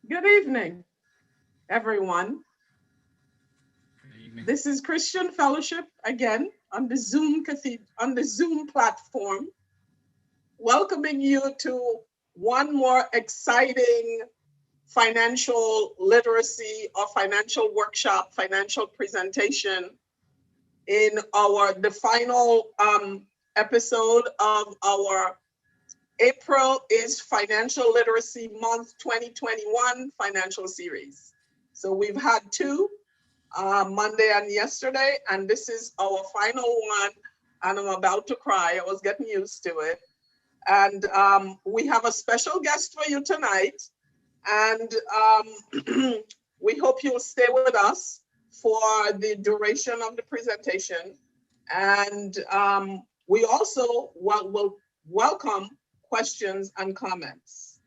Good evening, everyone. Good evening. This is Christian Fellowship again on the Zoom platform, welcoming you to one more exciting financial literacy or financial workshop, financial presentation in the final episode of our April is Financial Literacy Month 2021 financial series. So we've had two, Monday and yesterday, and this is our final one. And I'm about to cry. I was getting used to it. And we have a special guest for you tonight. And we hope you'll stay with us for the duration of the presentation. And we also will welcome questions and comments.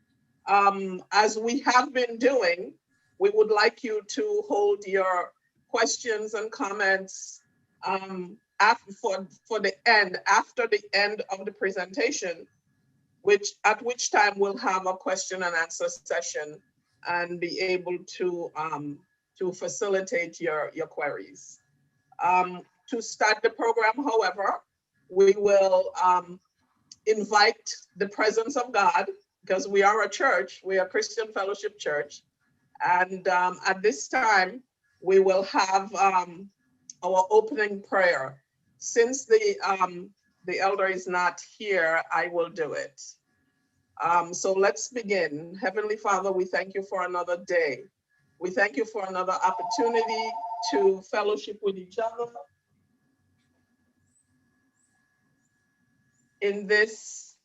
As we have been doing, we would like you to hold your questions and comments for the end, after the end of the presentation, at which time we'll have a question and answer session and be able to facilitate your queries. To start the program, however, we will invite the presence of God, because we are a church, we are a Christian Fellowship Church. And at this time, we will have our opening prayer. Since the elder is not here, I will do it. So let's begin. Heavenly Father, we thank you for another day. We thank you for another opportunity to fellowship with each other in this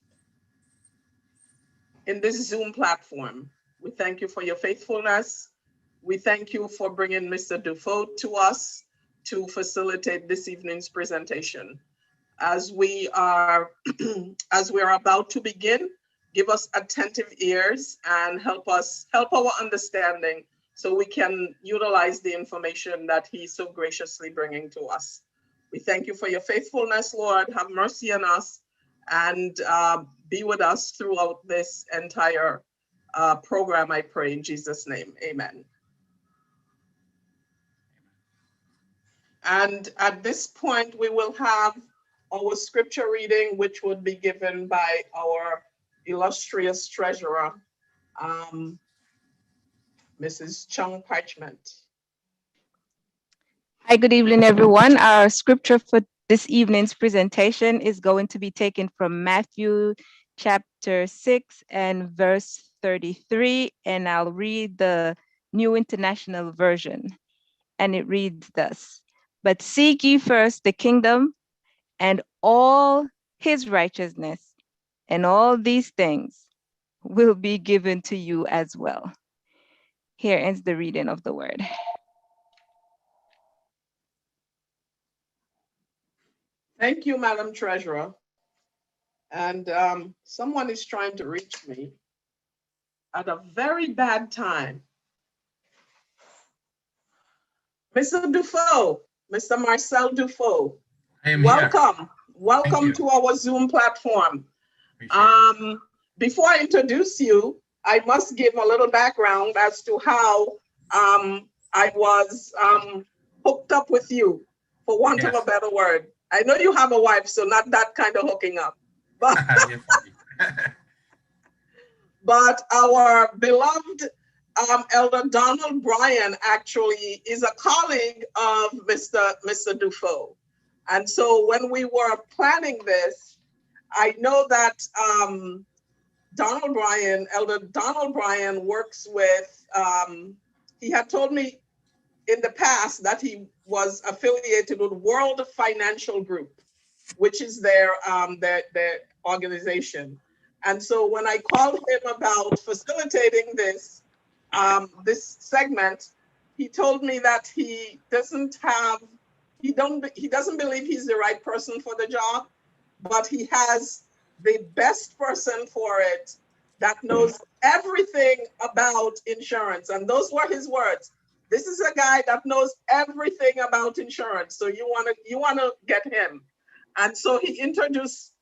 Zoom platform. We thank you for your faithfulness. We thank you for bringing Mr. Dufault to us to facilitate this evening's presentation. As we are about to begin, give us attentive ears and help our understanding so we can utilize the information that he's so graciously bringing to us. We thank you for your faithfulness, Lord. Have mercy on us and be with us throughout this entire program, I pray in Jesus' name, amen. And at this point, we will have our scripture reading, which would be given by our illustrious treasurer, Mrs. Chung Parchment. Hi, good evening, everyone. Our scripture for this evening's presentation is going to be taken from Matthew chapter 6 and verse 33, and I'll read the New International Version. And it reads thus: "But seek ye first the kingdom and all his righteousness, and all these things will be given to you as well." Here ends the reading of the word. Thank you, Madam Treasurer. And someone is trying to reach me at a very bad time. Mr. Dufault, Mr. Marcel Dufault, welcome. Welcome to our Zoom platform. Before I introduce you, I must give a little background as to how I was hooked up with you, for want of a better word. I know you have a wife, so not that kind of hooking up. But, but our beloved Elder Donald Bryan actually is a colleague of Mr. Dufault. And so when we were planning this, I know that Elder Donald Bryan works with, he had told me in the past that he was affiliated with World Financial Group, which is their organization. And so when I called him about facilitating this segment, he told me that he doesn't believe he's the right person for the job, but he has the best person for it that knows everything about insurance. And those were his words. This is a guy that knows everything about insurance. So you wanna get him. And so he introduced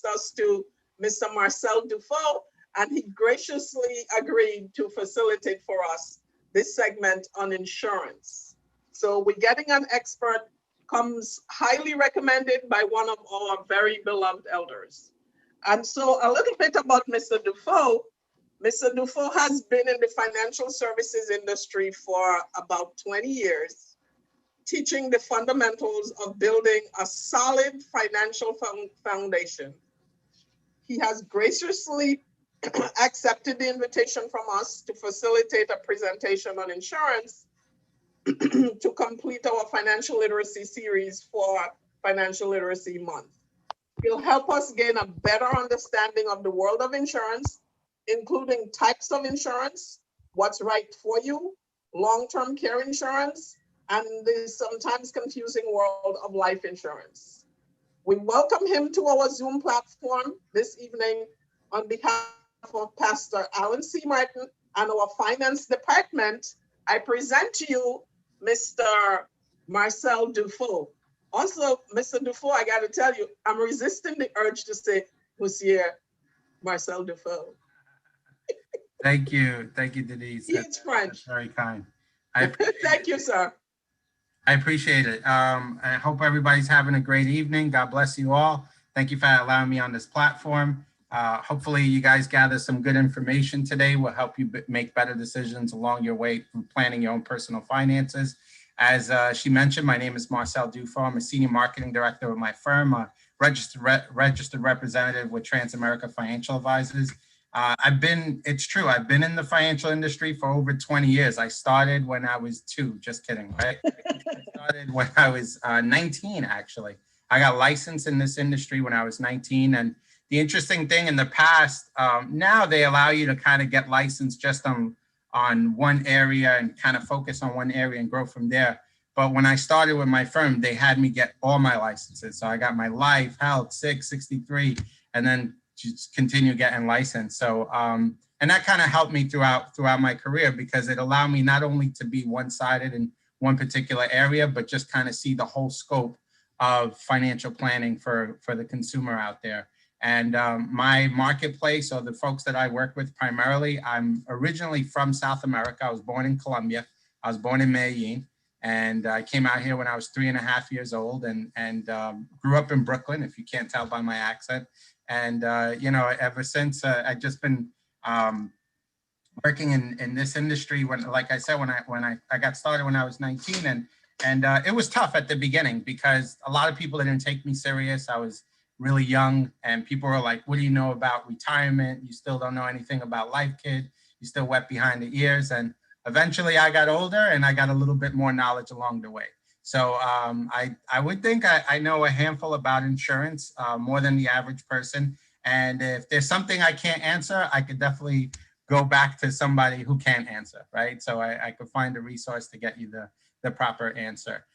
us to Mr. Marcel Dufault. and he graciously agreed to facilitate for us this segment on insurance. So we're getting an expert, comes highly recommended by one of our very beloved elders. And so a little bit about Mr. Dufault. Mr. Dufault has been in the financial services industry for about 20 years, teaching the fundamentals of building a solid financial foundation. He has graciously accepted the invitation from us to facilitate a presentation on insurance to complete our financial literacy series for Financial Literacy Month. He'll help us gain a better understanding of the world of insurance, including types of insurance, what's right for you, long-term care insurance, and the sometimes confusing world of life insurance. We welcome him to our Zoom platform this evening on behalf of Pastor Alan C. Martin and our finance department. I present to you Mr. Marcel Dufault. Also, Mr. Dufault, I got to tell you, I'm resisting the urge to say Monsieur Marcel Dufault. Thank you, Denise. It's French. That's very kind. Thank you, sir. I appreciate it. I hope everybody's having a great evening. God bless you all. Thank you for allowing me on this platform. Hopefully you guys gather some good information today. Will help you make better decisions along your way through planning your own personal finances. As she mentioned, my name is Marcel Dufault. I'm a senior marketing director with my firm, a registered representative with Transamerica Financial Advisors. It's true, I've been in the financial industry for over 20 years. I started when I was 2, just kidding, right? I started when I was 19, actually. I got licensed in this industry when I was 19. And the interesting thing in the past, now they allow you to kind of get licensed just on one area and kind of focus on one area and grow from there. But when I started with my firm, they had me get all my licenses. So I got my life, health, 663, and then just continue getting licensed. So, and that kind of helped me throughout my career, because it allowed me not only to be one-sided in one particular area, but just kind of see the whole scope of financial planning for the consumer out there. And my marketplace, or the folks that I work with primarily, I'm originally from South America. I was born in Colombia. I was born in Medellin. And I came out here when I was 3.5 years old, and grew up in Brooklyn, if you can't tell by my accent. And, you know, ever since I've just been working in this industry, when, like I said, when I got started when I was 19, and it was tough at the beginning, because a lot of people didn't take me serious. I was really young, and people were like, what do you know about retirement? You still don't know anything about life, kid. You're still wet behind the ears. And eventually I got older and I got a little bit more knowledge along the way. So I would think I know a handful about insurance, more than the average person. And if there's something I can't answer, I could definitely go back to somebody who can answer, right? So I could find a resource to get you the proper answer.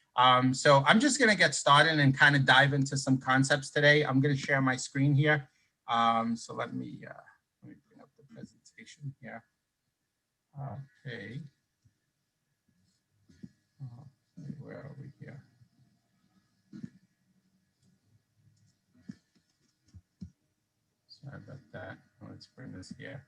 So I'm just gonna get started and kind of dive into some concepts today. I'm gonna share my screen here. So let me bring up the presentation here. Okay. Where are we here? Sorry about that. Let's bring this here.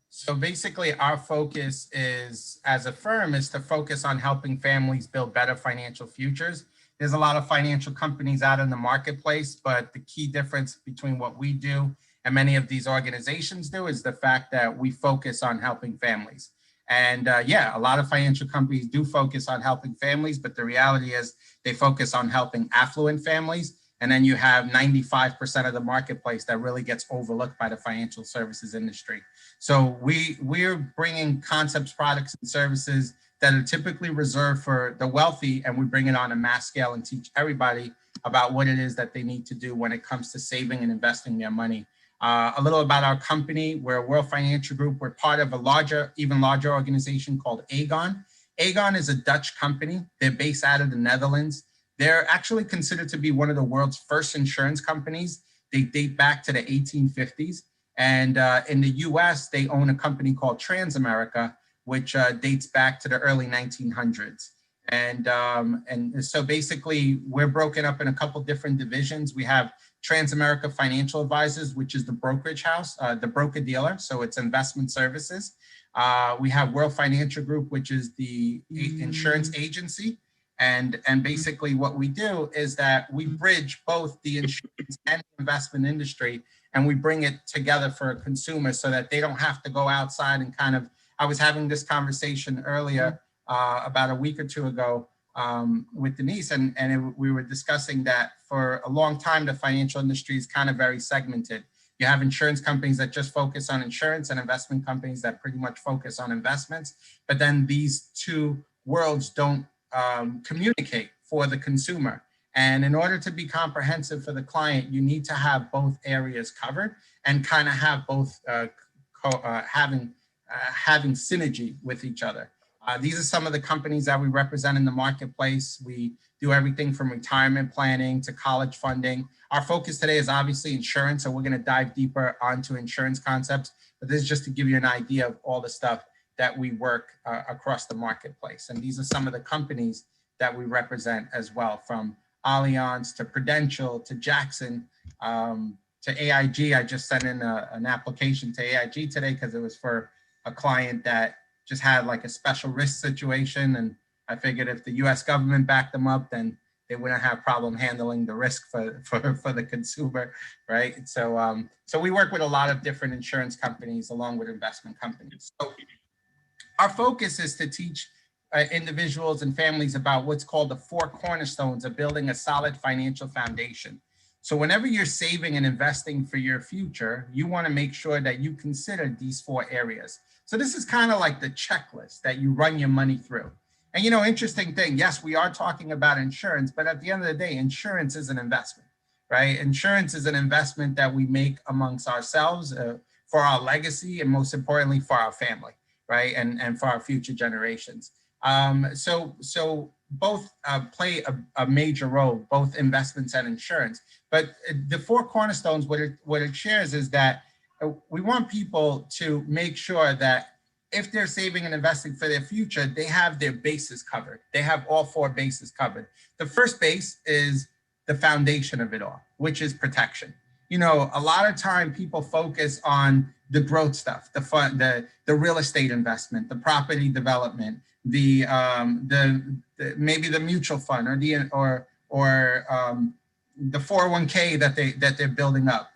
So basically our focus is, as a firm, is to focus on helping families build better financial futures. There's a lot of financial companies out in the marketplace, but the key difference between what we do and many of these organizations do is the fact that we focus on helping families. And yeah, a lot of financial companies do focus on helping families, but the reality is they focus on helping affluent families. And then you have 95% of the marketplace that really gets overlooked by the financial services industry. So we're bringing concepts, products, and services that are typically reserved for the wealthy, and we bring it on a mass scale and teach everybody about what it is that they need to do when it comes to saving and investing their money. A little about our company. We're a World Financial Group. We're part of a even larger organization called Aegon. Aegon is a Dutch company. They're based out of the Netherlands. They're actually considered to be one of the world's first insurance companies. They date back to the 1850s. And in the US, they own a company called Transamerica, which dates back to the early 1900s. And so basically, we're broken up in a couple different divisions. We have Transamerica Financial Advisors, which is the brokerage house, the broker dealer. So it's investment services. We have World Financial Group, which is the insurance agency. And basically what we do is that we bridge both the insurance and investment industry, and we bring it together for a consumer so that they don't have to go outside and kind of, I was having this conversation earlier about a week or two ago with Denise, we were discussing that for a long time, the financial industry is kind of very segmented. You have insurance companies that just focus on insurance and investment companies that pretty much focus on investments. But then these two worlds don't communicate for the consumer. And in order to be comprehensive for the client, you need to have both areas covered and kind of have both having synergy with each other. These are some of the companies that we represent in the marketplace. We do everything from retirement planning to college funding. Our focus today is obviously insurance, so we're going to dive deeper onto insurance concepts. But this is just to give you an idea of all the stuff that we work across the marketplace. And these are some of the companies that we represent as well, from Allianz to Prudential to Jackson to AIG. I just sent in an application to AIG today because it was for a client that just had like a special risk situation. And I figured if the US government backed them up, then they wouldn't have problem handling the risk for the consumer, right? So, so we work with a lot of different insurance companies along with investment companies. So our focus is to teach individuals and families about what's called the 4 cornerstones of building a solid financial foundation. So whenever you're saving and investing for your future, you want to make sure that you consider these 4 areas. So this is kind of like the checklist that you run your money through. And, you know, interesting thing, yes, we are talking about insurance, but at the end of the day, insurance is an investment, right? Insurance is an investment that we make amongst ourselves for our legacy and most importantly for our family, right? And for our future generations. So both play a major role, both investments and insurance. But the 4 cornerstones, what it shares is that we want people to make sure that if they're saving and investing for their future, they have their bases covered. They have all 4 bases covered. The first base is the foundation of it all, which is protection. You know, a lot of time people focus on the growth stuff, the fund, the real estate investment, the property development, the maybe the mutual fund or the 401k that they're building up.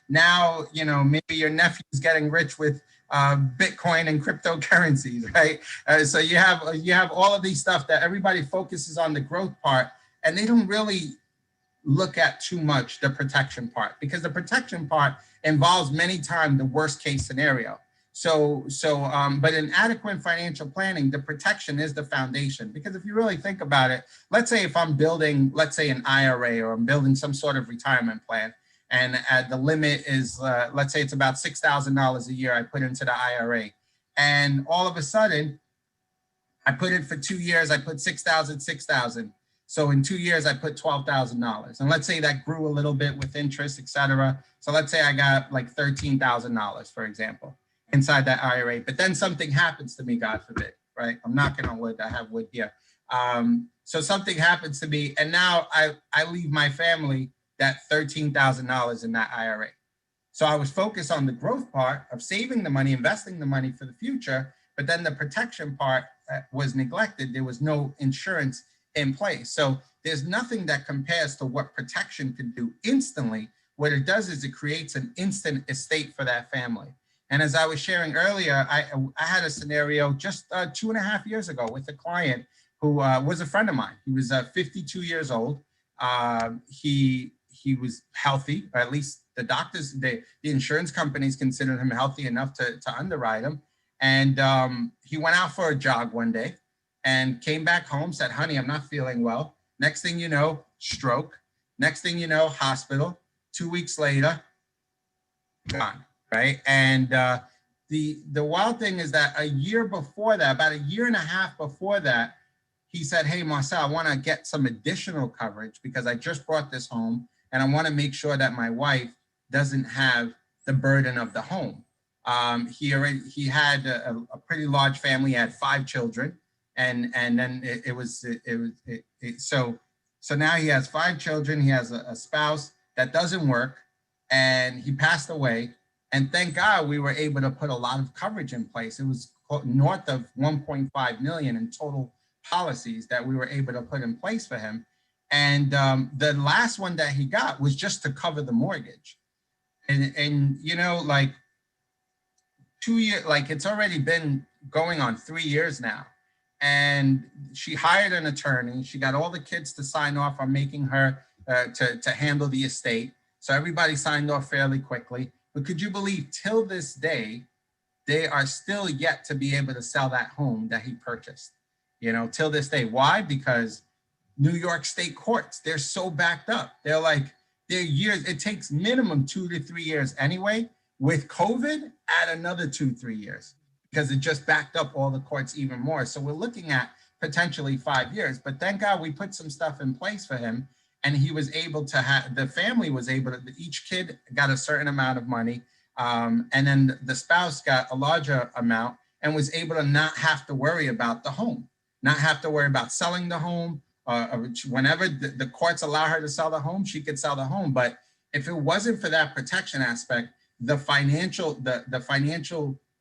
Now, you know, maybe your nephew's getting rich with Bitcoin and cryptocurrencies, right? So you have all of these stuff that everybody focuses on the growth part, and they don't really look at too much the protection part, because the protection part involves many times the worst case scenario. But in adequate financial planning, the protection is the foundation. Because if you really think about it, let's say if I'm building, let's say an IRA, or I'm building some sort of retirement plan, and the limit is, let's say it's about $6,000 a year I put into the IRA. And all of a sudden, I put it for 2 years, I put $6,000. So in 2 years, I put $12,000. And let's say that grew a little bit with interest, et cetera. So let's say I got like $13,000, for example, inside that IRA. But then something happens to me, God forbid, right? I'm knocking on wood, I have wood here. So something happens to me, and now I leave my family that $13,000 in that IRA. So I was focused on the growth part of saving the money, investing the money for the future, but then the protection part was neglected. There was no insurance in place. So there's nothing that compares to what protection can do instantly. What it does is it creates an instant estate for that family. And as I was sharing earlier, I had a scenario just 2.5 years ago with a client who was a friend of mine. He was 52 years old. He was healthy, or at least the doctors, the insurance companies considered him healthy enough to underwrite him. And he went out for a jog one day and came back home, said, honey, I'm not feeling well. Next thing you know, stroke. Next thing you know, hospital. 2 weeks later, gone, right? And the wild thing is that a year before that, about 1.5 years before that, he said, hey, Marcel, I want to get some additional coverage because I just brought this home and I want to make sure that my wife doesn't have the burden of the home. He had a pretty large family, he had 5 children. And then so now he has 5 children, he has a spouse that doesn't work, and he passed away. And thank God we were able to put a lot of coverage in place. It was north of 1.5 million in total policies that we were able to put in place for him. And the last one that he got was just to cover the mortgage. And you know, like 2 years, like it's already been going on 3 years now. And she hired an attorney. She got all the kids to sign off on making her to handle the estate. So everybody signed off fairly quickly. But could you believe till this day, they are still yet to be able to sell that home that he purchased, you know, till this day. Why? Because New York state courts, they're so backed up. They're like, they're years, it takes minimum 2 to 3 years anyway. With COVID, add another 2-3 years because it just backed up all the courts even more. So we're looking at potentially 5 years, but thank God we put some stuff in place for him. And he was able to have, the family was able to, each kid got a certain amount of money. And then the spouse got a larger amount and was able to not have to worry about the home, not have to worry about selling the home. Whenever the courts allow her to sell the home, she could sell the home. But if it wasn't for that protection aspect, the financial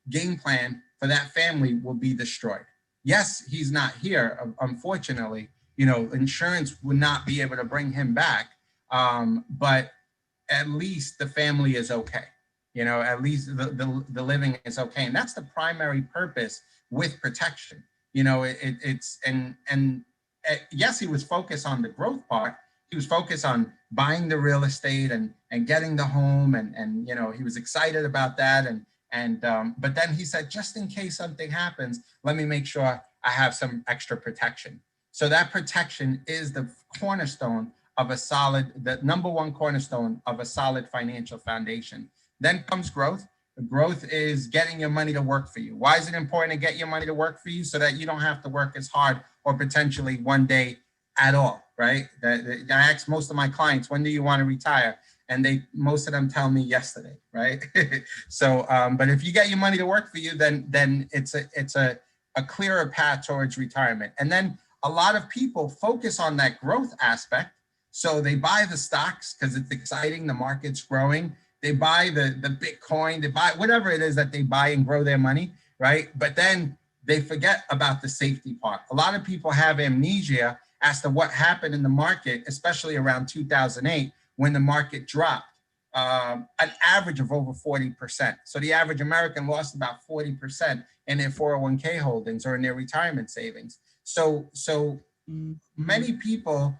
game plan for that family will be destroyed. Yes, he's not here, unfortunately. You know, insurance would not be able to bring him back, but at least the family is okay. You know, at least the living is okay. And that's the primary purpose with protection. You know, yes, he was focused on the growth part. He was focused on buying the real estate and getting the home. And you know, he was excited about that. But then he said, just in case something happens, let me make sure I have some extra protection. So that protection is the cornerstone of a solid, the number one cornerstone of a solid financial foundation. Then comes growth. Growth is getting your money to work for you. Why is it important to get your money to work for you? So that you don't have to work as hard or potentially one day at all, right? I ask most of my clients, when do you want to retire? And most of them tell me yesterday, right? So, but if you get your money to work for you, then it's a clearer path towards retirement. And then a lot of people focus on that growth aspect. So they buy the stocks because it's exciting, the market's growing. They buy the Bitcoin, they buy whatever it is that they buy and grow their money, right? But then they forget about the safety part. A lot of people have amnesia as to what happened in the market, especially around 2008, when the market dropped an average of over 40%. So the average American lost about 40% in their 401k holdings or in their retirement savings. So many people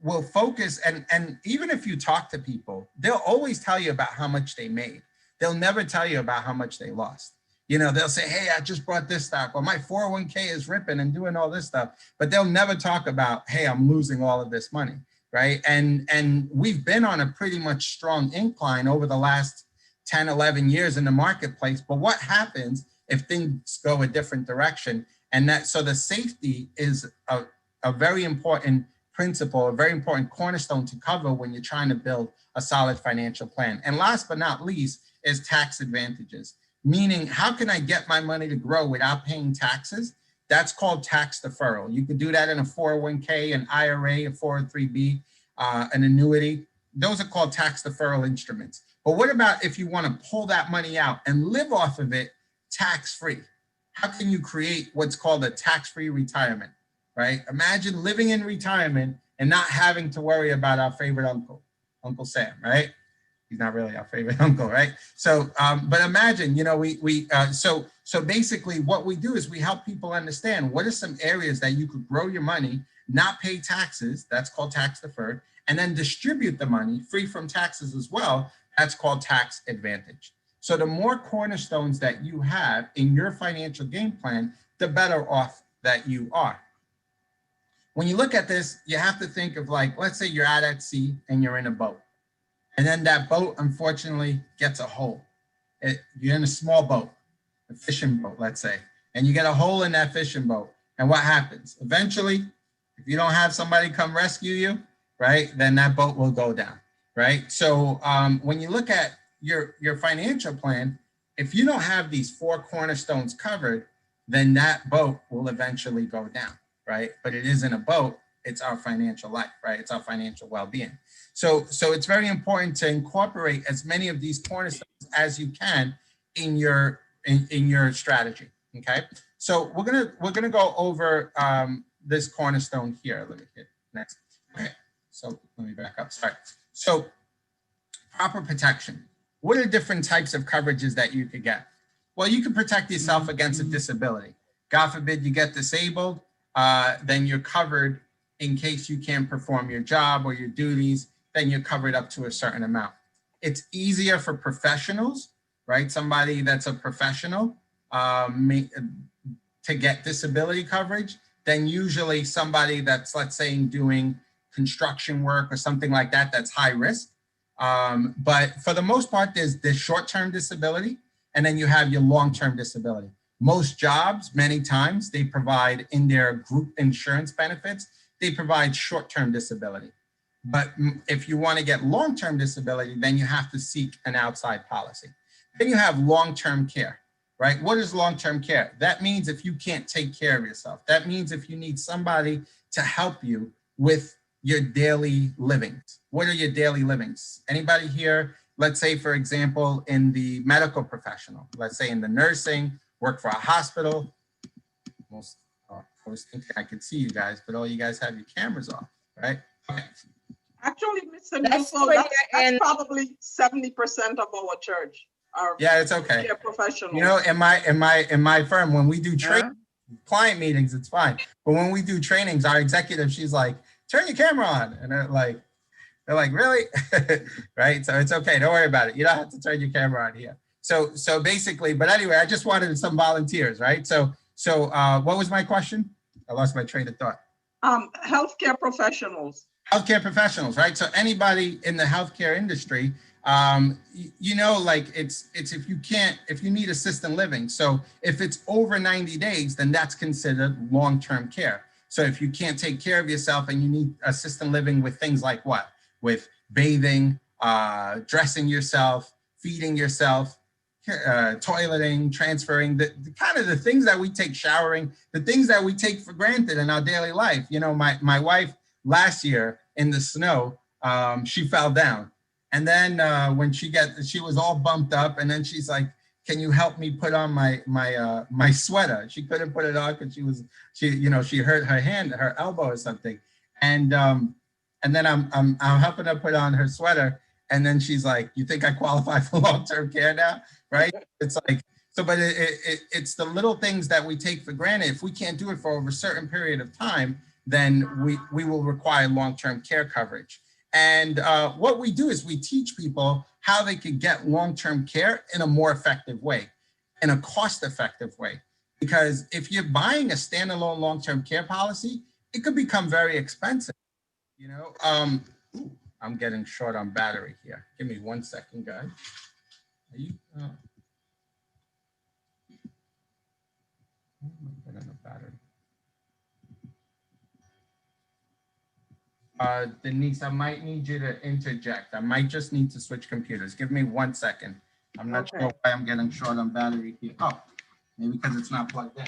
will focus, and even if you talk to people, they'll always tell you about how much they made. They'll never tell you about how much they lost. You know, they'll say, hey, I just bought this stock, or my 401k is ripping and doing all this stuff, but they'll never talk about, hey, I'm losing all of this money, right? And we've been on a pretty much strong incline over the last 10, 11 years in the marketplace, but what happens if things go a different direction? And so the safety is a very important principle, a very important cornerstone to cover when you're trying to build a solid financial plan. And last but not least is tax advantages, meaning how can I get my money to grow without paying taxes? That's called tax deferral. You could do that in a 401k, an IRA, a 403b, an annuity. Those are called tax deferral instruments. But what about if you want to pull that money out and live off of it tax-free? How can you create what's called a tax-free retirement, right? Imagine living in retirement and not having to worry about our favorite uncle, Uncle Sam, right? He's not really our favorite uncle, right? So, but imagine, you know, so basically what we do is we help people understand what are some areas that you could grow your money, not pay taxes, that's called tax deferred, and then distribute the money free from taxes as well, that's called tax advantage. So the more cornerstones that you have in your financial game plan, the better off that you are. When you look at this, you have to think of, like, let's say you're out at sea and you're in a boat. And then that boat, unfortunately, gets a hole. You're in a small boat, a fishing boat, let's say, and you get a hole in that fishing boat. And what happens? Eventually, if you don't have somebody come rescue you, right, then that boat will go down, right? So when you look at your financial plan, if you don't have these 4 cornerstones covered, then that boat will eventually go down, right? But it isn't a boat, it's our financial life, right? It's our financial well-being. So it's very important to incorporate as many of these cornerstones as you can in your strategy. Okay. So we're gonna go over this cornerstone here. Let me hit next. Okay. So let me back up. Sorry. So proper protection. What are different types of coverages that you could get? Well, you can protect yourself against a disability. God forbid you get disabled, then you're covered in case you can't perform your job or your duties, then you're covered up to a certain amount. It's easier for professionals, right? Somebody that's a professional to get disability coverage than usually somebody that's, let's say, doing construction work or something like that, that's high risk. But for the most part, there's short-term disability, and then you have your long-term disability. Most jobs, many times, they provide in their group insurance benefits, they provide short-term disability. But if you want to get long-term disability, then you have to seek an outside policy. Then you have long-term care, right? What is long-term care? That means if you can't take care of yourself. That means if you need somebody to help you with your daily livings. What are your daily livings? Anybody here, let's say, for example, in the medical professional, let's say in the nursing, work for a hospital. I was thinking I could see you guys, but all you guys have your cameras off, right? Okay. Actually, Mr. That's Dufo, when that's you're in- probably 70% of our church are Yeah, it's okay. care professionals. You know, in my firm, when we do client meetings, it's fine. But when we do trainings, our executive, she's like, turn your camera on. And they're like, really? Right? So it's okay. Don't worry about it. You don't have to turn your camera on here. So basically, but anyway, I just wanted some volunteers, right? So what was my question? I lost my train of thought. Healthcare professionals. Healthcare professionals, right? So anybody in the healthcare industry, you know, like it's if you need assisted living. So if it's over 90 days, then that's considered long-term care. So if you can't take care of yourself and you need assisted living with things like what? With bathing, dressing yourself, feeding yourself, toileting, transferring, the kind of the things that we take, showering, the things that we take for granted in our daily life. You know, my wife last year in the snow, she fell down. And then when she was all bumped up, and then she's like, can you help me put on my sweater? She couldn't put it on because she hurt her hand, her elbow or something. And then I'm helping her put on her sweater. And then she's like, you think I qualify for long-term care now? Right? It's like, so, but it's the little things that we take for granted. If we can't do it for over a certain period of time, then we will require long-term care coverage. And what we do is we teach people how they can get long-term care in a more effective way, in a cost-effective way. Because if you're buying a standalone long-term care policy, it could become very expensive. You know, I'm getting short on battery here. Give me 1 second, guys. Are you? Oh, I'm getting a battery. Denise, I might need you to interject. I might just need to switch computers. Give me 1 second. I'm not sure why I'm getting short on battery here. Oh, maybe because it's not plugged in.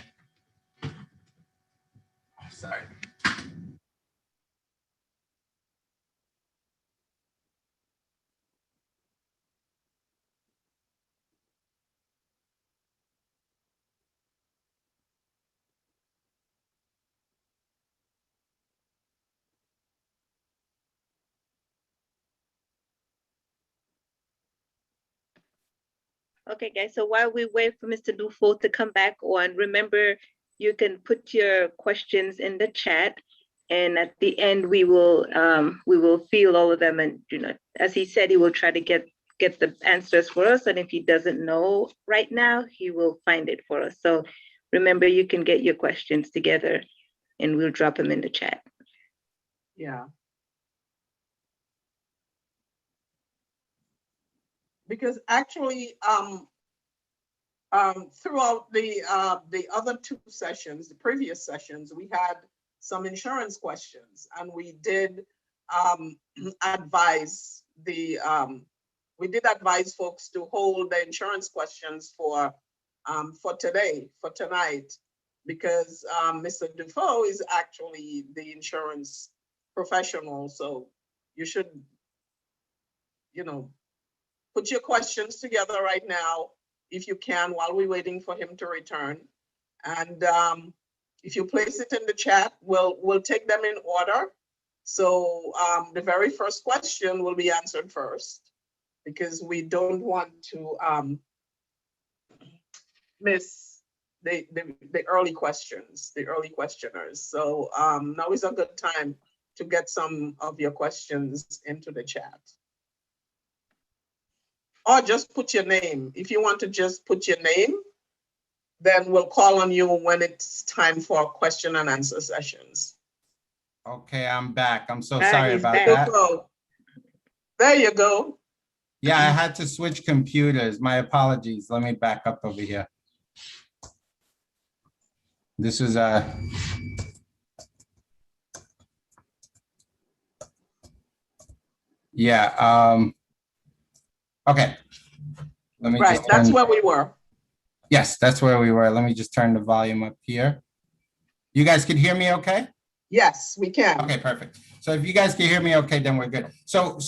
Oh, sorry. Okay, guys, so while we wait for Mr. Dufo to come back on, remember you can put your questions in the chat, and at the end we will field all of them, and as he said, he will try to get the answers for us, and if he doesn't know right now, he will find it for us. So remember, you can get your questions together and we'll drop them in the chat. Yeah. Because actually, throughout the other two sessions, the previous sessions, we had some insurance questions, and we did advise folks to hold the insurance questions for tonight, because Mr. Dufo is actually the insurance professional, so you should put your questions together right now, if you can, while we're waiting for him to return. And if you place it in the chat, we'll take them in order. So the very first question will be answered first, because we don't want to miss the early questions, the early questioners. So now is a good time to get some of your questions into the chat. Or just put your name. If you want to just put your name, then we'll call on you when it's time for question and answer sessions. Okay, I'm back. I'm so Ah, sorry he's about back. that. There you go. Yeah, I had to switch computers. My apologies. Let me back up over here. This is okay. Let me Right, just that's turn, where we were. yes, that's where we were. Let me just turn the volume up here. You guys can hear me okay? Yes, we can. Okay, perfect. So if you guys can hear me okay, then we're good. So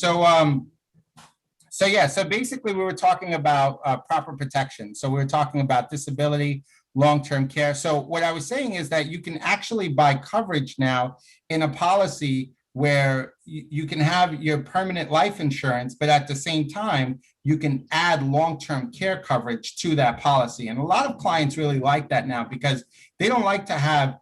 basically we were talking about proper protection. So we were talking about disability, long-term care. So what I was saying is that you can actually buy coverage now in a policy where you can have your permanent life insurance, but at the same time, you can add long-term care coverage to that policy. And a lot of clients really like that now because they don't like to have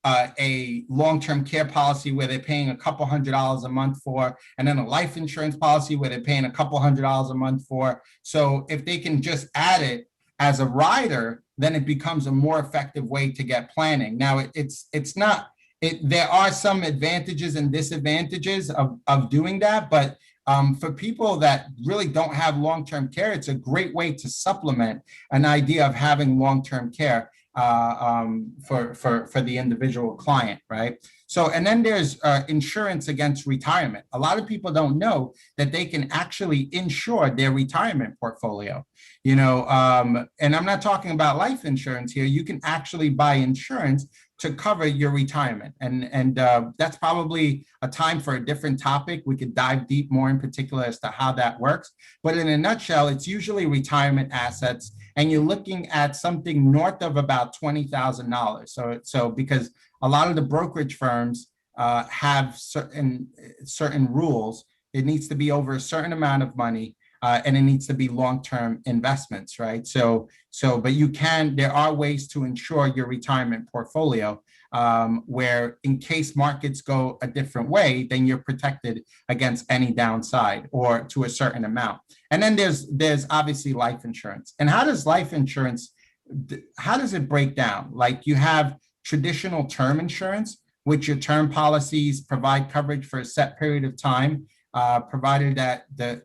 a long-term care policy where they're paying a couple $100s a month for, and then a life insurance policy where they're paying a couple $100s a month for. So if they can just add it as a rider, then it becomes a more effective way to get planning. Now, there are some advantages and disadvantages of doing that, but for people that really don't have long-term care, it's a great way to supplement an idea of having long-term care for the individual client, right? So, and then there's insurance against retirement. A lot of people don't know that they can actually insure their retirement portfolio, and I'm not talking about life insurance here. You can actually buy insurance to cover your retirement. And that's probably a time for a different topic. We could dive deep more in particular as to how that works. But in a nutshell, it's usually retirement assets, and you're looking at something north of about $20,000. So because a lot of the brokerage firms have certain rules, it needs to be over a certain amount of money. And it needs to be long-term investments, right? But there are ways to insure your retirement portfolio where in case markets go a different way, then you're protected against any downside or to a certain amount. And then there's obviously life insurance. And how does life insurance, how does it break down? Like you have traditional term insurance, which your term policies provide coverage for a set period of time, provided that the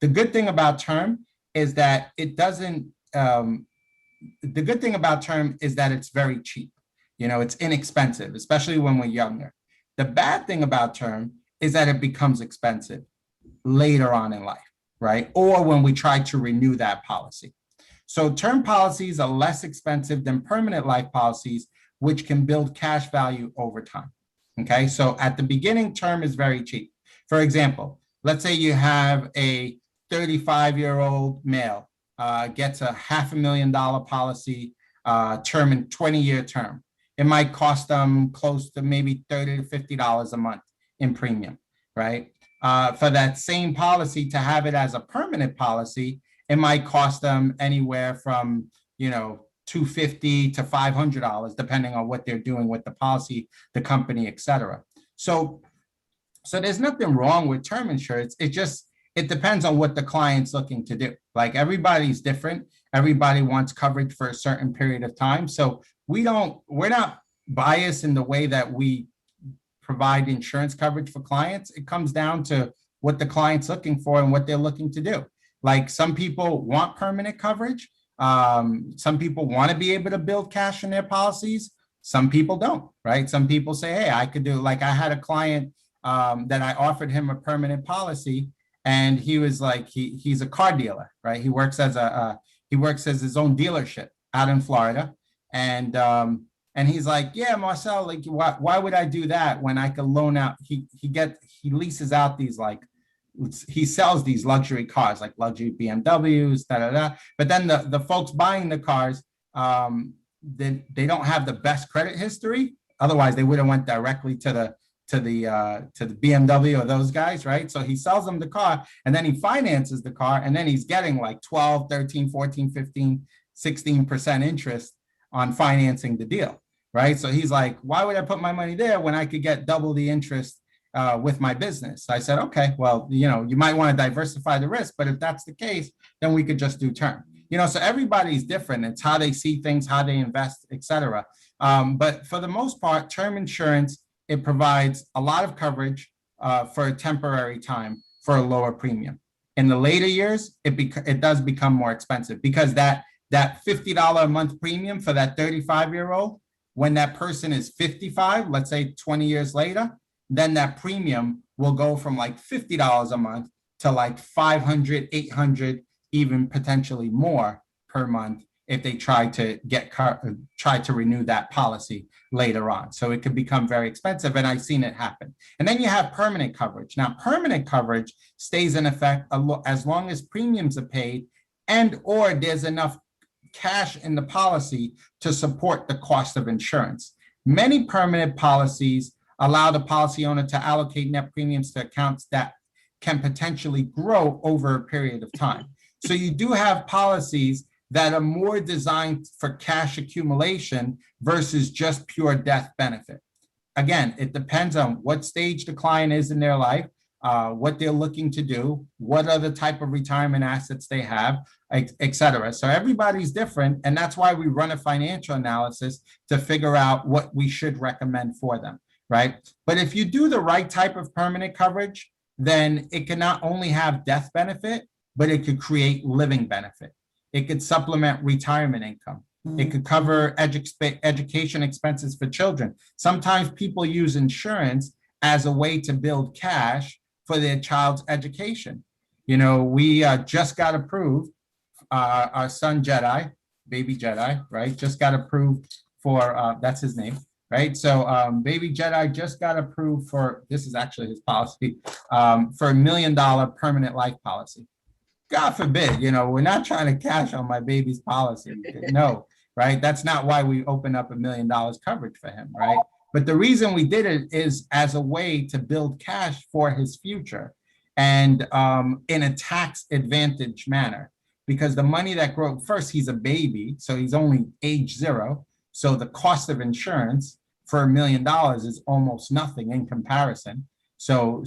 good thing about term is that it doesn't, the good thing about term is that it's very cheap. It's inexpensive, especially when we're younger. The bad thing about term is that it becomes expensive later on in life, right? Or when we try to renew that policy. So term policies are less expensive than permanent life policies, which can build cash value over time. Okay, so at the beginning, term is very cheap. For example, let's say you have a 35-year-old male gets a $500,000 policy term in 20-year term. It might cost them close to maybe $30 to $50 a month in premium, right? For that same policy to have it as a permanent policy, it might cost them anywhere from $250 to $500, depending on what they're doing with the policy, the company, et cetera. So there's nothing wrong with term insurance. It depends on what the client's looking to do. Like everybody's different. Everybody wants coverage for a certain period of time. So we're not biased in the way that we provide insurance coverage for clients. It comes down to what the client's looking for and what they're looking to do. Like some people want permanent coverage. Some people want to be able to build cash in their policies. Some people don't, right? Some people say, hey, I could do, like I had a client that I offered him a permanent policy, and he was like, he's a car dealer, right? He works as his own dealership out in Florida. And he's like, yeah, Marcel, like, why would I do that when I could loan out? He leases out these like he sells these luxury cars, like luxury BMWs, but then the folks buying the cars, they don't have the best credit history. Otherwise, they would have went directly to the BMW or those guys, right? So he sells them the car, and then he finances the car, and then he's getting like 12, 13, 14, 15, 16% interest on financing the deal, right? So he's like, why would I put my money there when I could get double the interest with my business? I said, okay, well, you might want to diversify the risk, but if that's the case, then we could just do term. So everybody's different. It's how they see things, how they invest, et cetera. But for the most part, term insurance, it provides a lot of coverage for a temporary time for a lower premium. In the later years, it does become more expensive, because that $50 a month premium for that 35-year-old, when that person is 55, let's say 20 years later, then that premium will go from like $50 a month to like $500, $800, even potentially more per month if they try to renew that policy later on. So it could become very expensive, and I've seen it happen. And then you have permanent coverage. Now, permanent coverage stays in effect as long as premiums are paid and or there's enough cash in the policy to support the cost of insurance. Many permanent policies allow the policy owner to allocate net premiums to accounts that can potentially grow over a period of time. So you do have policies that are more designed for cash accumulation versus just pure death benefit. Again, it depends on what stage the client is in their life, what they're looking to do, what other type of retirement assets they have, et cetera. So everybody's different, and that's why we run a financial analysis to figure out what we should recommend for them, right? But if you do the right type of permanent coverage, then it can not only have death benefit, but it could create living benefit. It could supplement retirement income. It could cover education expenses for children. Sometimes people use insurance as a way to build cash for their child's education. We just got approved, our son Jedi, baby Jedi, right? Just got approved for, that's his name, right? So baby Jedi just got approved for, this is actually his policy, for $1 million permanent life policy. God forbid, we're not trying to cash on my baby's policy. No, right? That's not why we opened up $1 million coverage for him, right? But the reason we did it is as a way to build cash for his future, and in a tax advantage manner, because the money that grows, first, he's a baby, so he's only age 0. So the cost of insurance for $1 million is almost nothing in comparison. So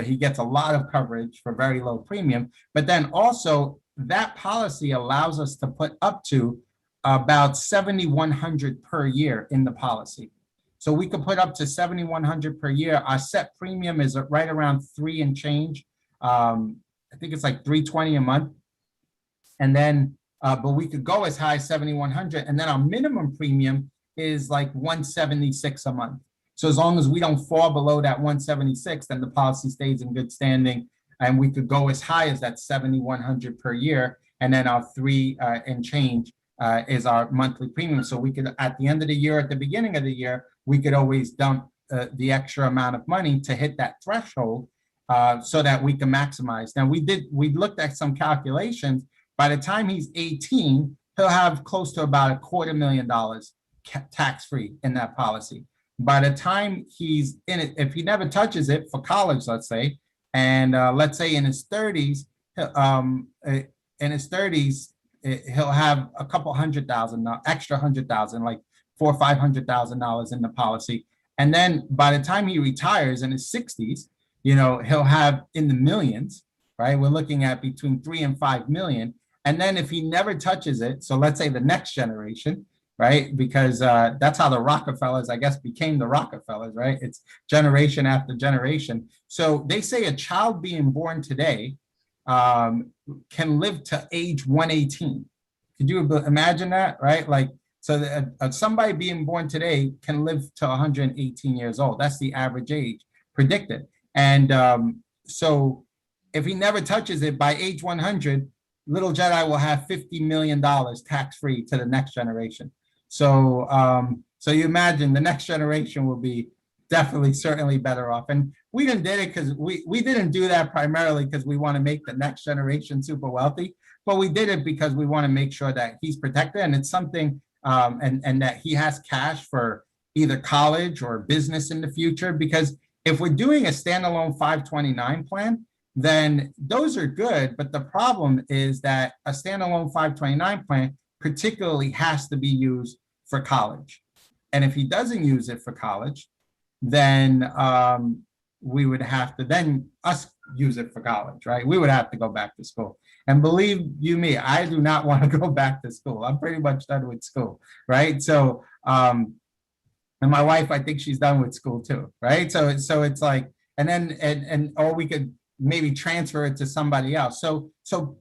he gets a lot of coverage for very low premium, but then also that policy allows us to put up to about $7,100 per year in the policy. So we could put up to $7,100 per year. Our set premium is right around 3 and change. I think it's like $320 a month. And then, but we could go as high as $7,100, and then our minimum premium is like $176 a month. So as long as we don't fall below that 176, then the policy stays in good standing, and we could go as high as that $7,100 per year. And then our 3 and change is our monthly premium. So we could, at the end of the year, at the beginning of the year, we could always dump the extra amount of money to hit that threshold so that we can maximize. Now we looked at some calculations. By the time he's 18, he'll have close to about $250,000 tax-free in that policy. By the time he's in it, if he never touches it for college, let's say, and let's say in his 30s, he'll have a couple $100,000, extra $100,000, like $400,000 or $500,000 in the policy. And then by the time he retires in his 60s, he'll have in the millions, right? We're looking at between 3 and 5 million. And then if he never touches it, so let's say the next generation, right? Because that's how the Rockefellers, I guess, became the Rockefellers, right? It's generation after generation. So they say a child being born today can live to age 118. Could you imagine that, right? Like, so somebody being born today can live to 118 years old. That's the average age predicted. And so if he never touches it by age 100, little Jedi will have $50 million tax-free to the next generation. So so you imagine the next generation will be definitely, certainly better off. And we didn't did it because we didn't do that primarily because we want to make the next generation super wealthy, but we did it because we want to make sure that he's protected, and it's something, and that he has cash for either college or business in the future. Because if we're doing a standalone 529 plan, then those are good. But the problem is that a standalone 529 plan particularly has to be used for college. And if he doesn't use it for college, then we would have to then us use it for college, right? We would have to go back to school. And believe you me, I do not want to go back to school. I'm pretty much done with school, right? So, and my wife, I think she's done with school too, right? So it's like, and then, or we could maybe transfer it to somebody else. So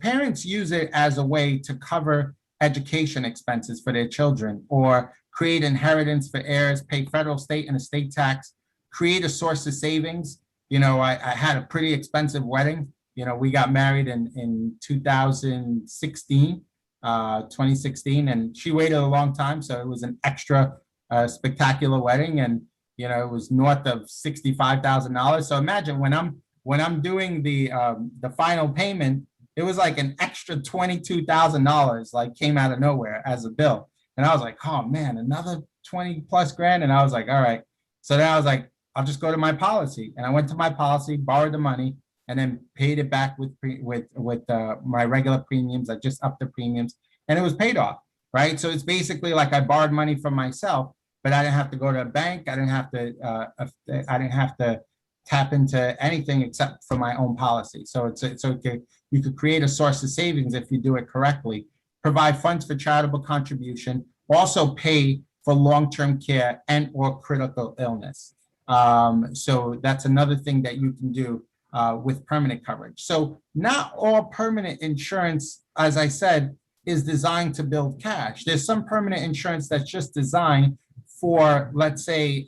parents use it as a way to cover education expenses for their children, or create inheritance for heirs, pay federal, state, and estate tax, create a source of savings. You know, I had a pretty expensive wedding. You know, we got married in 2016, and she waited a long time. So it was an extra spectacular wedding, and, you know, it was north of $65,000. So imagine when I'm doing the final payment, it was like an extra $22,000 like came out of nowhere as a bill. And I was like, oh man, another 20 plus grand. And I was like, all right. So then I was like, I'll just go to my policy. And I went to my policy, borrowed the money, and then paid it back with my regular premiums. I just upped the premiums, and it was paid off, right? So it's basically like I borrowed money from myself, but I didn't have to go to a bank. I didn't have to tap into anything except for my own policy. So it's okay. You could create a source of savings if you do it correctly. Provide funds for charitable contribution. Also pay for long-term care and or critical illness. So that's another thing that you can do with permanent coverage. So not all permanent insurance, as I said, is designed to build cash. There's some permanent insurance that's just designed for, let's say,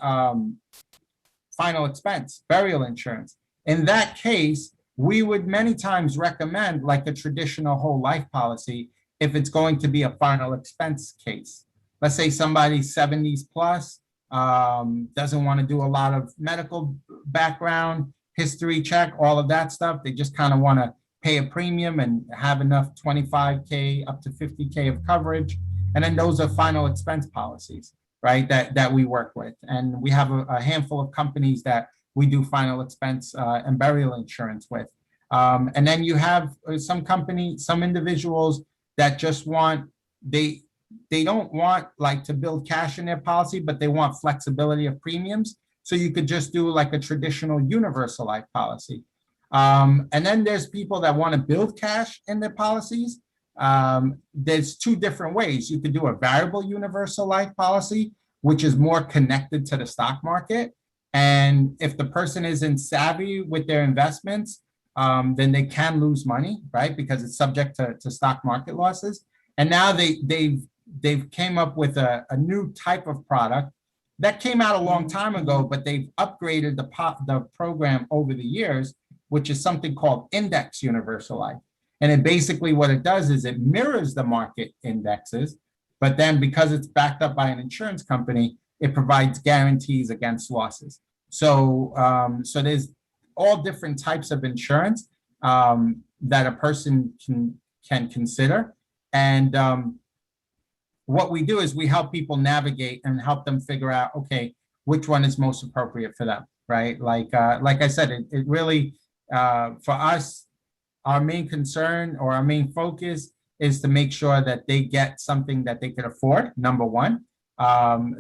final expense, burial insurance. In that case, we would many times recommend like a traditional whole life policy if it's going to be a final expense case. Let's say somebody's 70s plus, doesn't want to do a lot of medical background, history check, all of that stuff. They just kind of want to pay a premium and have enough 25K up to 50K of coverage. And then those are final expense policies, right, that we work with. And we have a handful of companies that we do final expense and burial insurance with. And then you have some individuals that just want, they don't want like to build cash in their policy, but they want flexibility of premiums. So you could just do like a traditional universal life policy. And then there's people that want to build cash in their policies. There's two different ways. You could do a variable universal life policy, which is more connected to the stock market. And if the person isn't savvy with their investments, then they can lose money, right? Because it's subject to stock market losses. And now they've came up with a new type of product that came out a long time ago, but they've upgraded the program over the years, which is something called Index Universal Life. And it basically what it does is it mirrors the market indexes, but then because it's backed up by an insurance company, it provides guarantees against losses. So, so there's all different types of insurance that a person can consider. And what we do is we help people navigate and help them figure out, okay, which one is most appropriate for them, right? Like I said, it really, for us, our main concern or our main focus is to make sure that they get something that they can afford, number one,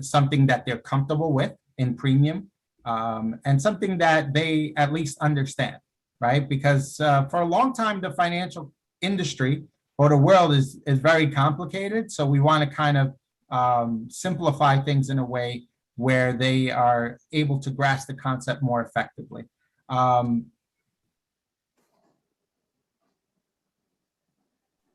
something that they're comfortable with in premium, and something that they at least understand, right? Because for a long time, the financial industry or the world is very complicated. So we want to kind of simplify things in a way where they are able to grasp the concept more effectively.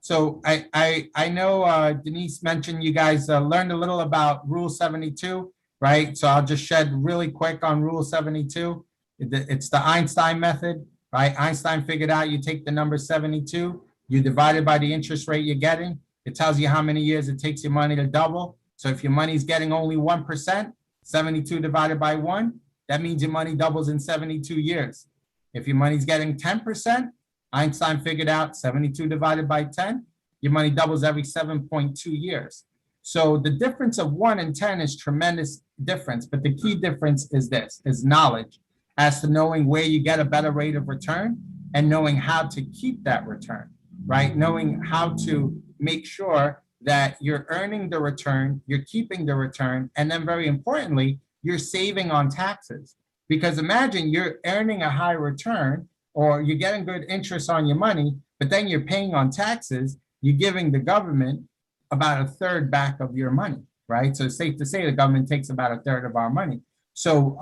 So I know Denise mentioned you guys learned a little about Rule 72, right? So I'll just shed really quick on Rule 72. It's the Einstein method, right? Einstein figured out you take the number 72, you divide it by the interest rate you're getting. It tells you how many years it takes your money to double. So if your money's getting only 1%, 72 divided by 1, that means your money doubles in 72 years. If your money's getting 10%, Einstein figured out 72 divided by 10, your money doubles every 7.2 years. So the difference of 1 and 10 is tremendous difference, but the key difference is this, is knowledge as to knowing where you get a better rate of return and knowing how to keep that return, right? Knowing how to make sure that you're earning the return, you're keeping the return, and then very importantly, you're saving on taxes. Because imagine you're earning a high return or you're getting good interest on your money, but then you're paying on taxes, you're giving the government about a third back of your money, right? So it's safe to say the government takes about a third of our money. So,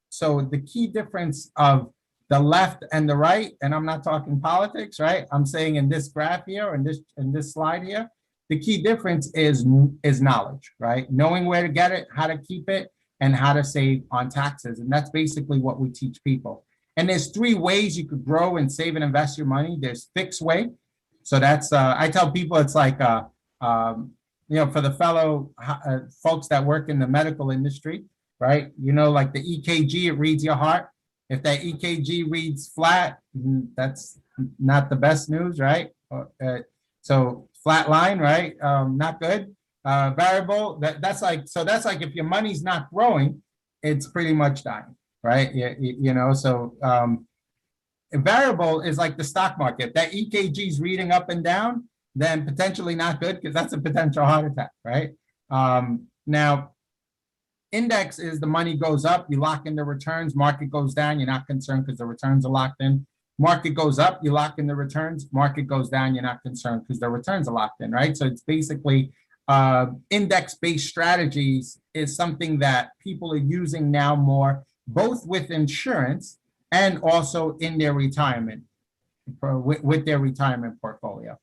so the key difference of the left and the right, and I'm not talking politics, right? I'm saying in this graph here, in this slide here, the key difference is knowledge, right? Knowing where to get it, how to keep it, and how to save on taxes. And that's basically what we teach people. And there's 3 ways you could grow and save and invest your money. There's fixed way. So that's, I tell people it's like, you know, for the fellow folks that work in the medical industry, right? You know, like the EKG, it reads your heart. If that EKG reads flat, that's not the best news, right? So flat line, right? Not good. Variable, that's like, so that's like if your money's not growing, it's pretty much dying, right? You know, so a variable is like the stock market. That EKG is reading up and down, then potentially not good because that's a potential heart attack, right? Now, index is the money goes up, you lock in the returns, market goes down, you're not concerned because the returns are locked in. Market goes up, you lock in the returns, market goes down, you're not concerned because the returns are locked in, right? So it's basically index-based strategies is something that people are using now more, both with insurance and also in their retirement, with their retirement portfolio,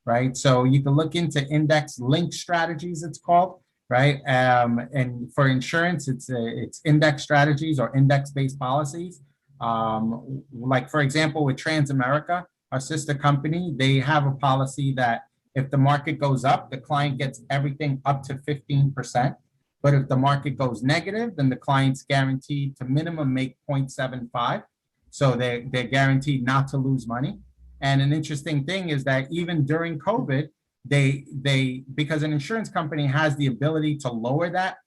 right? So you can look into index-linked strategies, it's called, right? And for insurance, it's index strategies or index-based policies. Like for example, with Transamerica, our sister company, they have a policy that if the market goes up, the client gets everything up to 15%. But if the market goes negative, then the client's guaranteed to minimum make 0.75. So they're guaranteed not to lose money. And an interesting thing is that even during COVID, they because an insurance company has the ability to lower that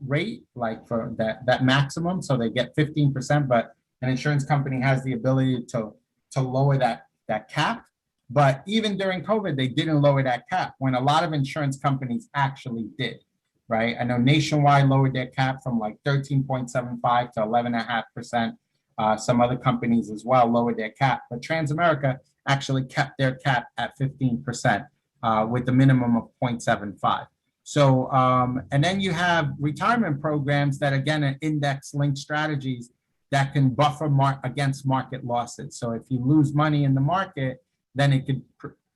rate, like for that maximum, so they get 15%, but an insurance company has the ability to lower that cap. But even during COVID, they didn't lower that cap when a lot of insurance companies actually did, right? I know Nationwide lowered their cap from like 13.75 to 11.5%. Some other companies as well lowered their cap, but Transamerica actually kept their cap at 15% with the minimum of 0.75. So, and then you have retirement programs that again are index-linked strategies that can buffer against market losses. So if you lose money in the market, then it could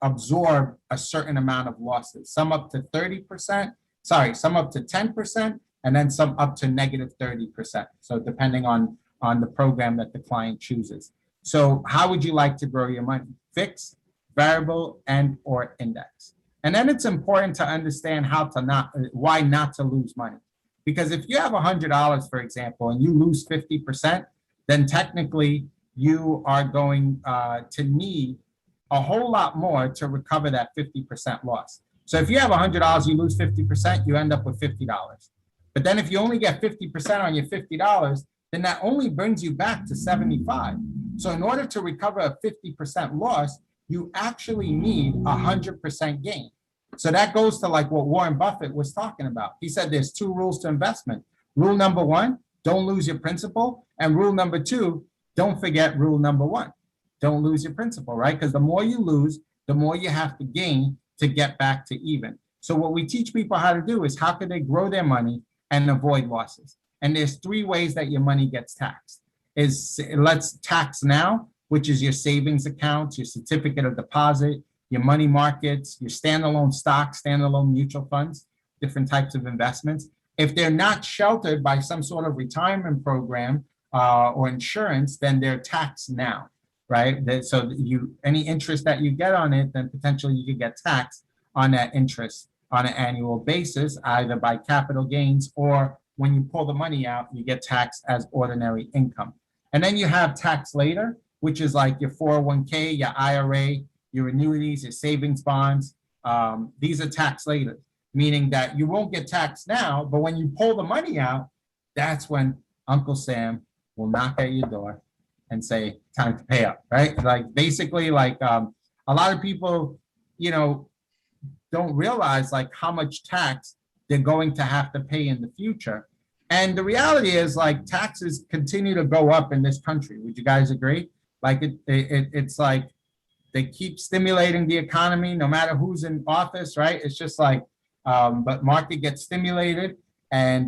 absorb a certain amount of losses, some up to 30%, some up to 10%, and then some up to negative 30%. So depending on the program that the client chooses. So how would you like to grow your money? Fixed, variable, and or index. And then it's important to understand why not to lose money. Because if you have $100, for example, and you lose 50%, then technically you are going to need a whole lot more to recover that 50% loss. So if you have $100, you lose 50%, you end up with $50. But then if you only get 50% on your $50, then that only brings you back to 75. So in order to recover a 50% loss, you actually need 100% gain. So that goes to like what Warren Buffett was talking about. He said there's 2 rules to investment. Rule number 1, don't lose your principal. And rule number 2, don't forget rule number 1. Don't lose your principal, right? Because the more you lose, the more you have to gain to get back to even. So what we teach people how to do is how can they grow their money and avoid losses? And there's 3 ways that your money gets taxed. Let's tax now, which is your savings accounts, your certificate of deposit, your money markets, your standalone stocks, standalone mutual funds, different types of investments. If they're not sheltered by some sort of retirement program or insurance, then they're taxed now, right? So any interest that you get on it, then potentially you could get taxed on that interest on an annual basis, either by capital gains or when you pull the money out, you get taxed as ordinary income. And then you have tax later, which is like your 401k, your IRA, your annuities, your savings bonds. These are tax later, meaning that you won't get taxed now, but when you pull the money out, that's when Uncle Sam will knock at your door and say, time to pay up, right? Like basically like a lot of people, you know, don't realize like how much tax they're going to have to pay in the future. And the reality is like taxes continue to go up in this country. Would you guys agree? Like it's like they keep stimulating the economy no matter who's in office, right? It's just like, but market gets stimulated, and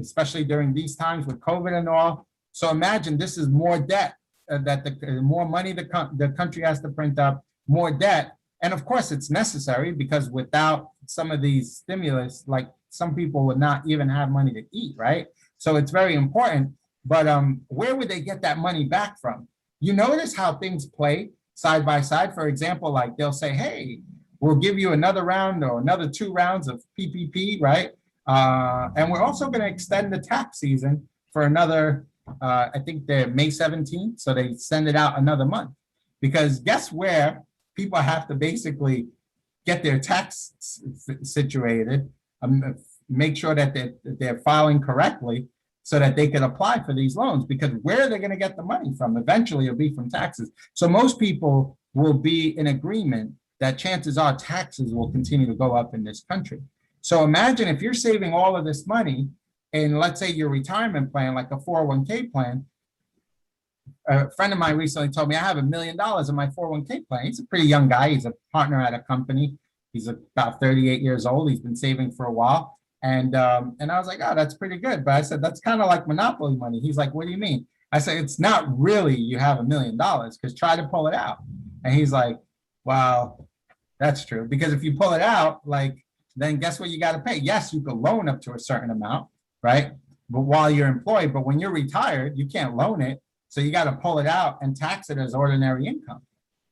especially during these times with COVID and all. So imagine this is more debt that the more money the country has to print up, more debt. And of course it's necessary, because without some of these stimulus, like some people would not even have money to eat, right? So it's very important. But where would they get that money back from? You notice how things play side by side. For example, like they'll say, hey, we'll give you another round or another 2 rounds of PPP, right? And we're also going to extend the tax season for another, I think they're May 17th. So they send it out another month, because guess where people have to basically get their tax situated, make sure that they're filing correctly so that they can apply for these loans, because where are they going to get the money from? Eventually it'll be from taxes. So most people will be in agreement that chances are taxes will continue to go up in this country. So imagine if you're saving all of this money in, let's say, your retirement plan, like a 401k plan. A friend of mine recently told me, I have $1 million in my 401k plan. He's a pretty young guy. He's a partner at a company. He's about 38 years old. He's been saving for a while. And I was like, oh, that's pretty good. But I said, that's kind of like Monopoly money. He's like, what do you mean? I said, it's not really you have $1 million, because try to pull it out. And he's like, well, that's true. Because if you pull it out, like, then guess what you got to pay? Yes, you can loan up to a certain amount, right? But while you're employed, but when you're retired, you can't loan it. So you got to pull it out and tax it as ordinary income,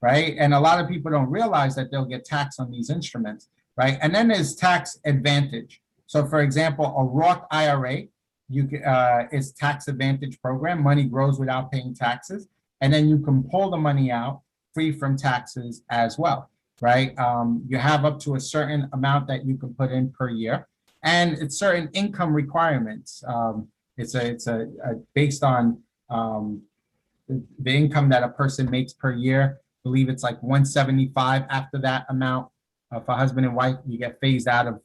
right? And a lot of people don't realize that they'll get taxed on these instruments, right? And then there's tax advantage. So for example, a Roth IRA, is tax advantage program. Money grows without paying taxes. And then you can pull the money out free from taxes as well, right? You have up to a certain amount that you can put in per year, and it's certain income requirements. It's based on the income that a person makes per year. I believe it's like 175. After that amount, for husband and wife, you get phased out of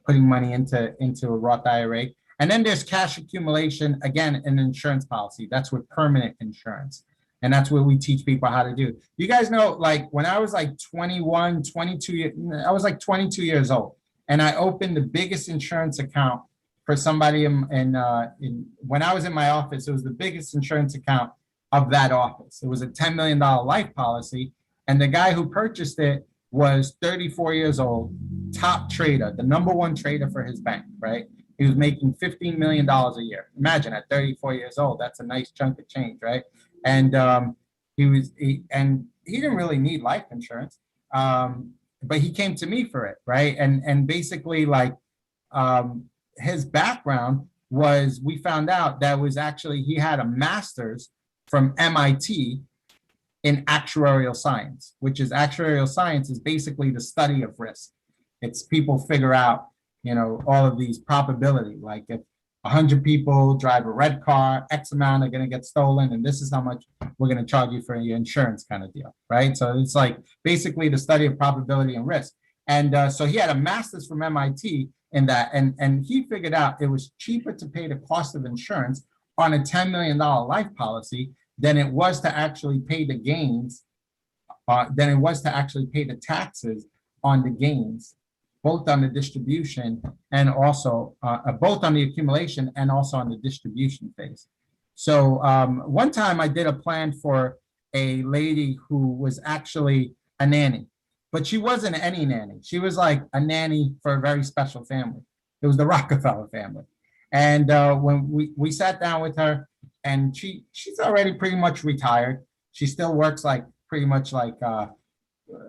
putting money into a Roth IRA. And then there's cash accumulation, again, an insurance policy. That's with permanent insurance. And that's what we teach people how to do. You guys know, like when I was like 21, 22, I was like 22 years old, and I opened the biggest insurance account for somebody when I was in my office. It was the biggest insurance account of that office. It was a $10 million life policy. And the guy who purchased it was 34 years old, top trader, the #1 trader for his bank, right? He was making $15 million a year. Imagine at 34 years old, that's a nice chunk of change, right? And he didn't really need life insurance, but he came to me for it, right? And basically, like, his background was, we found out that was actually, he had a master's from MIT in actuarial science, which is actuarial science is basically the study of risk. It's people figure out, you know, all of these probability, like if 100 people drive a red car, X amount are going to get stolen, and this is how much we're going to charge you for your insurance, kind of deal, right? So it's like basically the study of probability and risk. And so he had a master's from MIT in that, and he figured out it was cheaper to pay the cost of insurance on a $10 million life policy than it was to actually pay the gains, than it was to actually pay the taxes on the gains, both on the distribution and also both on the accumulation and also on the distribution phase. So one time I did a plan for a lady who was actually a nanny, but she wasn't any nanny. She was like a nanny for a very special family. It was the Rockefeller family. And when we sat down with her, and she's already pretty much retired. She still works like pretty much like a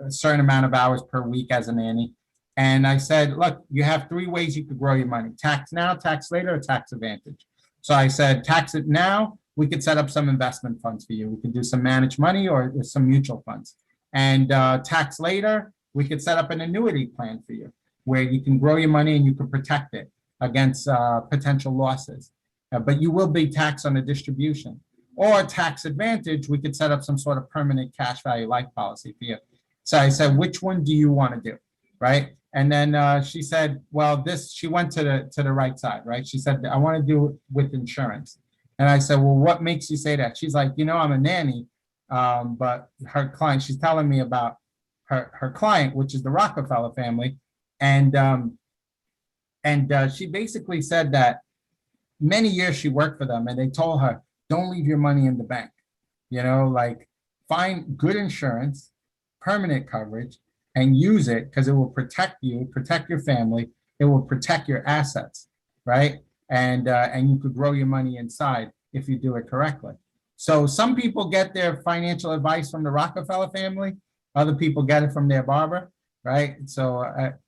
certain amount of hours per week as a nanny. And I said, look, you have 3 ways you could grow your money: tax now, tax later, or tax advantage. So I said, tax it now, we could set up some investment funds for you. We could do some managed money or some mutual funds. And tax later, we could set up an annuity plan for you where you can grow your money and you can protect it against potential losses. But you will be taxed on the distribution. Or tax advantage, we could set up some sort of permanent cash value life policy for you. So I said, which one do you want to do, right? And then she said, well, she went to the right side, right? She said, I want to do it with insurance. And I said, well, what makes you say that? She's like, I'm a nanny, but her client, she's telling me about her client, which is the Rockefeller family. And she basically said that many years she worked for them and they told her, don't leave your money in the bank, like find good insurance, permanent coverage, and use it because it will protect you, protect your family. It will protect your assets, right? And you could grow your money inside if you do it correctly. So some people get their financial advice from the Rockefeller family. Other people get it from their barber, right? So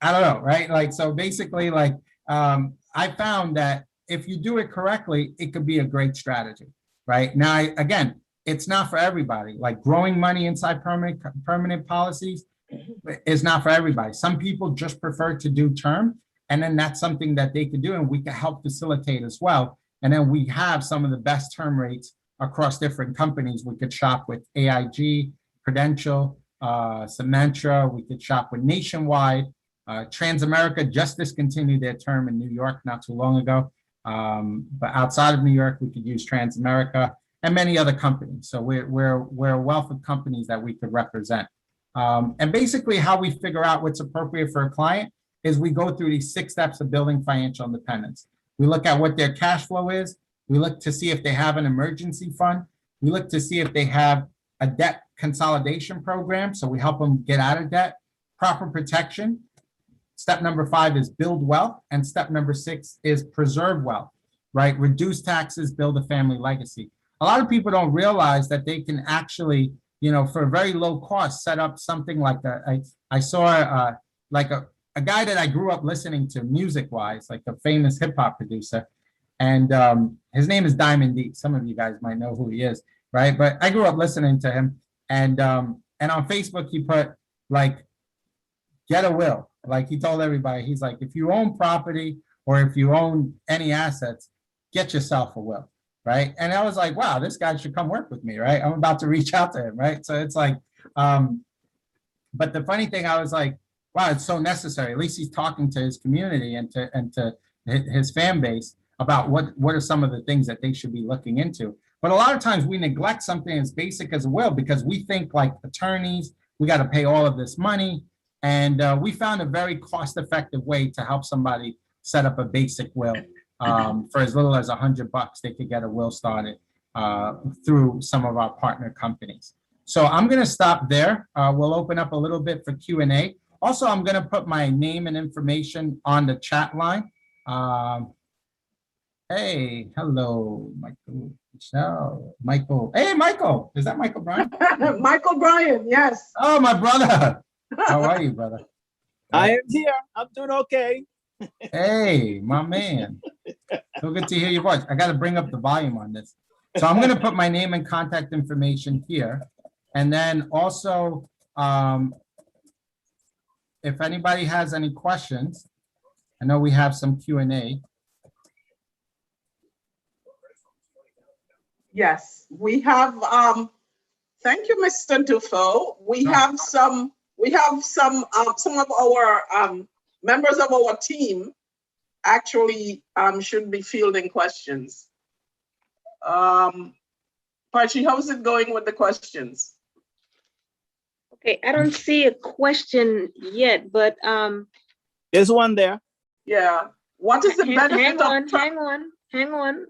I don't know, right? Like, so basically, like, I found that if you do it correctly, it could be a great strategy, right? Now, again, it's not for everybody. Like growing money inside permanent policies is not for everybody. Some people just prefer to do term, and then that's something that they could do, and we can help facilitate as well. And then we have some of the best term rates across different companies. We could shop with AIG, Prudential, Symetra. We could shop with Nationwide. Transamerica just discontinued their term in New York not too long ago. But outside of New York, we could use Transamerica and many other companies. So we're a wealth of companies that we could represent. And basically how we figure out what's appropriate for a client is we go through these 6 steps of building financial independence. We look at what their cash flow is. We look to see if they have an emergency fund. We look to see if they have a debt consolidation program. So we help them get out of debt, proper protection. Step number 5 is build wealth. And step number 6 is preserve wealth, right? Reduce taxes, build a family legacy. A lot of people don't realize that they can actually, for a very low cost, set up something like that. I saw like a guy that I grew up listening to music-wise, like a famous hip hop producer. And his name is Diamond D. Some of you guys might know who he is, right? But I grew up listening to him. And on Facebook, he put like, get a will. Like he told everybody, he's like, if you own property or if you own any assets, get yourself a will, right? And I was like, wow, this guy should come work with me, right? I'm about to reach out to him, right? So it's like, but the funny thing, I was like, wow, it's so necessary. At least he's talking to his community and to his fan base about what are some of the things that they should be looking into. But a lot of times we neglect something as basic as a will because we think like attorneys, we got to pay all of this money. And we found a very cost-effective way to help somebody set up a basic will. For as little as $100, they could get a will started through some of our partner companies. So I'm going to stop there. We'll open up a little bit for Q&A. Also, I'm going to put my name and information on the chat line. Hey, hello, Michael. Michelle, Michael. Hey, Michael. Is that Michael Bryan? Michael Bryan, yes. Oh, my brother. How are you, brother? I am here. I'm doing okay. Hey, my man. So good to hear your voice. I got to bring up the volume on this. So I'm going to put my name and contact information here. And then also, if anybody has any questions, I know we have some Q&A. Yes, we have, thank you, Mr. Dufo. We have some of our members of our team actually should be fielding questions. Pachi, how's it going with the questions? Okay, I don't see a question yet, but There's one there. Yeah. What is the benefit hang on.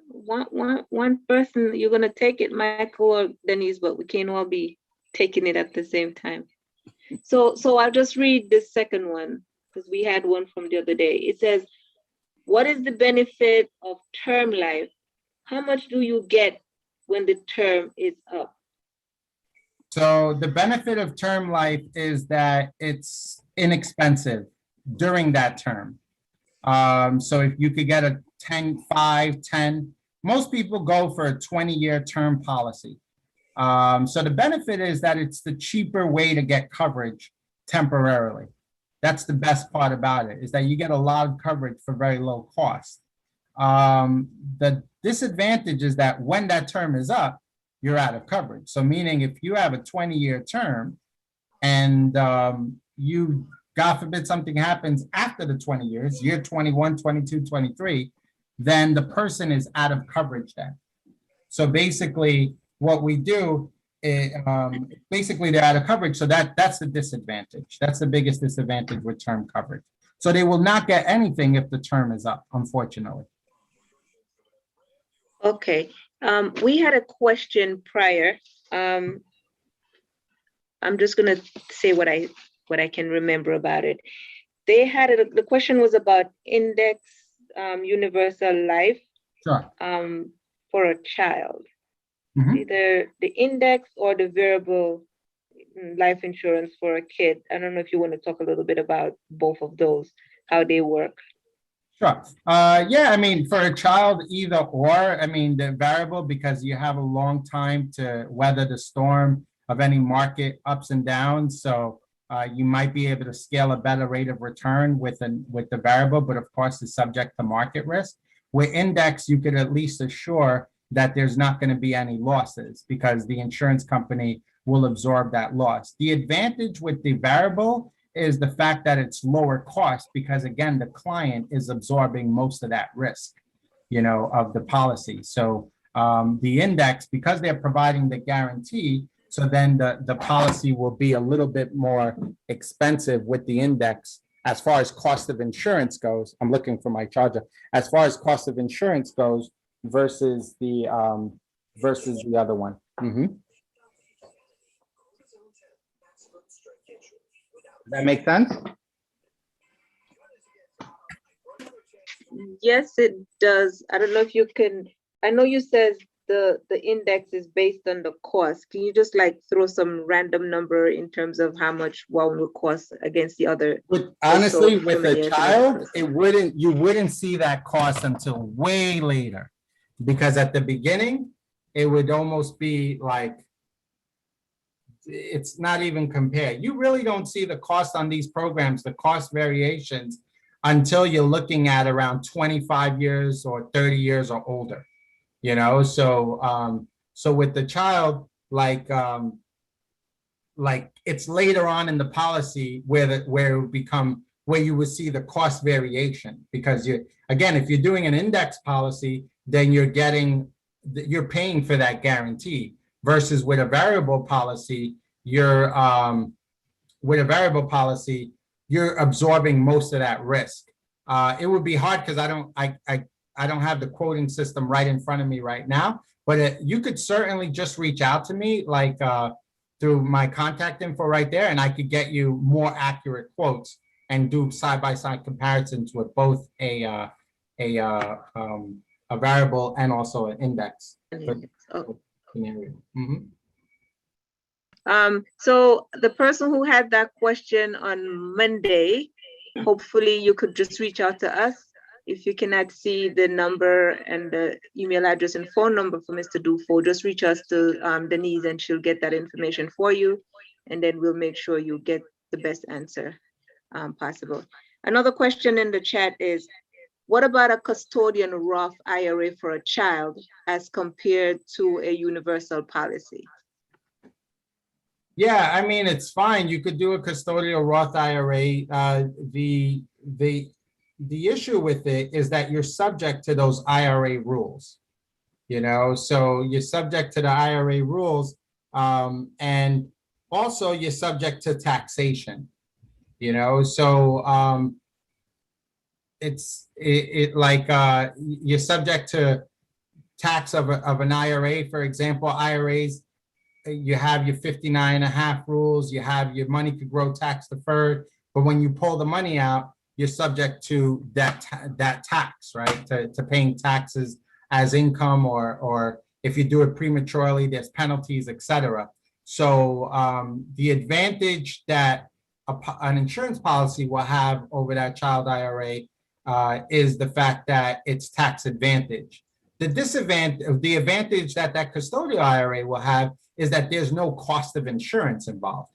One person, you're gonna take it, Michael or Denise, but we can't all be taking it at the same time. So I'll just read the second one because we had one from the other day. It says, what is the benefit of term life? How much do you get when the term is up? So the benefit of term life is that it's inexpensive. during that term. So if you could get a 10, 5, 10, most people go for a 20-year term policy. So the benefit is that it's the cheaper way to get coverage temporarily. That's the best part about it, is that you get a lot of coverage for very low cost. The disadvantage is that when that term is up, you're out of coverage. So meaning if you have a 20-year term and you, God forbid, something happens after the 20 years, year 21, 22, 23, then the person is out of coverage then. So basically what we do is, basically they're out of coverage. So that's the disadvantage. That's the biggest disadvantage with term coverage. So they will not get anything if the term is up, unfortunately. Okay, we had a question prior. I'm just gonna say what I can remember about it. They had it, the question was about index universal life Sure. for a child. Mhm. Either the index or the variable life insurance for a kid. I don't know if you want to talk a little bit about both of those, how they work. Sure. Yeah, I mean, for a child, either or, I mean, the variable, because you have a long time to weather the storm of any market ups and downs. So you might be able to scale a better rate of return with the variable, but of course it's subject to market risk. With index, you could at least assure that there's not going to be any losses because the insurance company will absorb that loss. The advantage with the variable is the fact that it's lower cost because again, the client is absorbing most of that risk, you know, of the policy. So the index, because they're providing the guarantee, so then the policy will be a little bit more expensive with the index as far as cost of insurance goes. I'm looking for my charger. As far as cost of insurance goes versus the other one. Mm-hmm. Does that make sense? Yes, it does. I don't know if you can, I know you said the index is based on the cost. Can you just like throw some random number in terms of how much one will cost against the other? Honestly, Also with a familiar to the child, person. you wouldn't see that cost until way later. Because at the beginning, it would almost be like, it's not even compared. You really don't see the cost on these programs, the cost variations, until you're looking at around 25 years or 30 years or older, you know? So, so with the child, like it's later on in the policy where it would become, where you would see the cost variation. Because again, if you're doing an index policy, then you're paying for that guarantee. Versus with a variable policy, you're absorbing most of that risk. It would be hard because I don't have the quoting system right in front of me right now. But you could certainly just reach out to me, like through my contact info right there, and I could get you more accurate quotes and do side-by-side comparisons with both a variable and also an index. Oh. Mm-hmm. So the person who had that question on Monday, hopefully you could just reach out to us. If you cannot see the number and the email address and phone number for Mr. Dufo, just reach us to Denise and she'll get that information for you. And then we'll make sure you get the best answer possible. Another question in the chat is, what about a custodian Roth IRA for a child as compared to a universal policy? Yeah, I mean, it's fine. You could do a custodial Roth IRA. The issue with it is that you're subject to those IRA rules, you know, so you're subject to the IRA rules, and also you're subject to taxation, you know, so you're subject to tax of an IRA. For example, IRAs, you have your 59.5 rules, you have your money could grow tax deferred, but when you pull the money out, you're subject to that tax, right? To paying taxes as income, or if you do it prematurely, there's penalties, etc. So the advantage that an insurance policy will have over that child IRA is the fact that it's tax advantage. The advantage that custodial IRA will have is that there's no cost of insurance involved,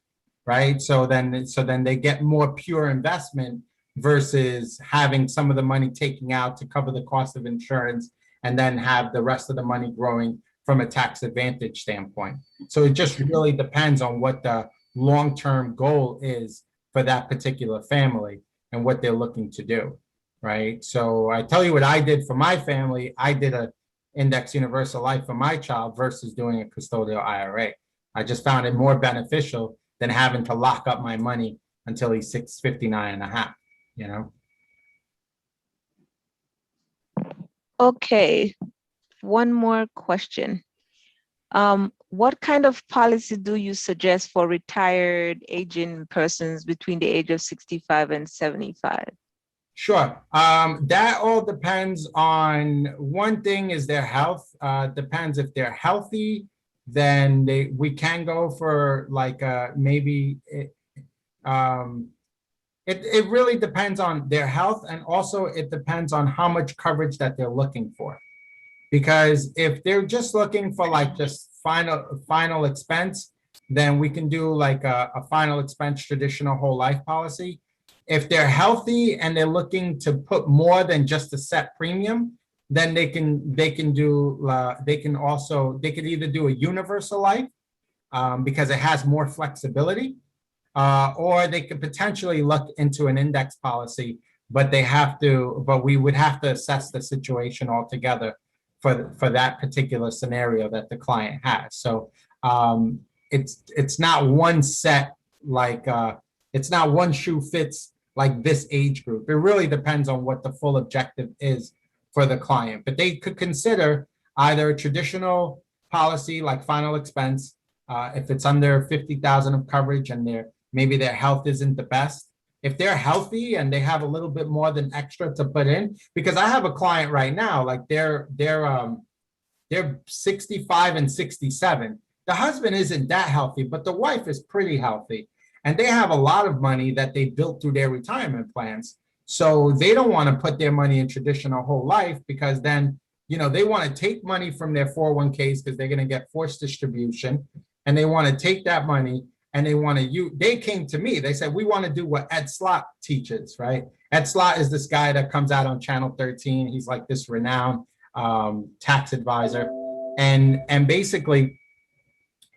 right? So then they get more pure investment versus having some of the money taken out to cover the cost of insurance and then have the rest of the money growing from a tax advantage standpoint. So it just really depends on what the long-term goal is for that particular family and what they're looking to do, right? So I tell you what I did for my family. I did a index universal life for my child versus doing a custodial IRA. I just found it more beneficial than having to lock up my money until he's 59 and a half, you know? Okay, one more question. What kind of policy do you suggest for retired aging persons between the age of 65 and 75? Sure. That all depends on, one thing is their health. Depends if they're healthy, then we can go for like maybe it really depends on their health, and also it depends on how much coverage that they're looking for. Because if they're just looking for like just final expense, then we can do like a final expense traditional whole life policy. If they're healthy and they're looking to put more than just a set premium, then they can either do a universal life because it has more flexibility, or they could potentially look into an index policy, but we would have to assess the situation altogether for that particular scenario that the client has. So it's not one set, like it's not one shoe fits like this age group. It really depends on what the full objective is for the client, but they could consider either a traditional policy like final expense, if it's under 50,000 of coverage and maybe their health isn't the best. If they're healthy and they have a little bit more than extra to put in, because I have a client right now, like they're 65 and 67. The husband isn't that healthy, but the wife is pretty healthy. And they have a lot of money that they built through their retirement plans. So they don't want to put their money in traditional whole life, because then, they want to take money from their 401ks because they're going to get forced distribution. And they want to take that money and they came to me, they said, we want to do what Ed Slott teaches, right? Ed Slott is this guy that comes out on Channel 13. He's like this renowned tax advisor. And basically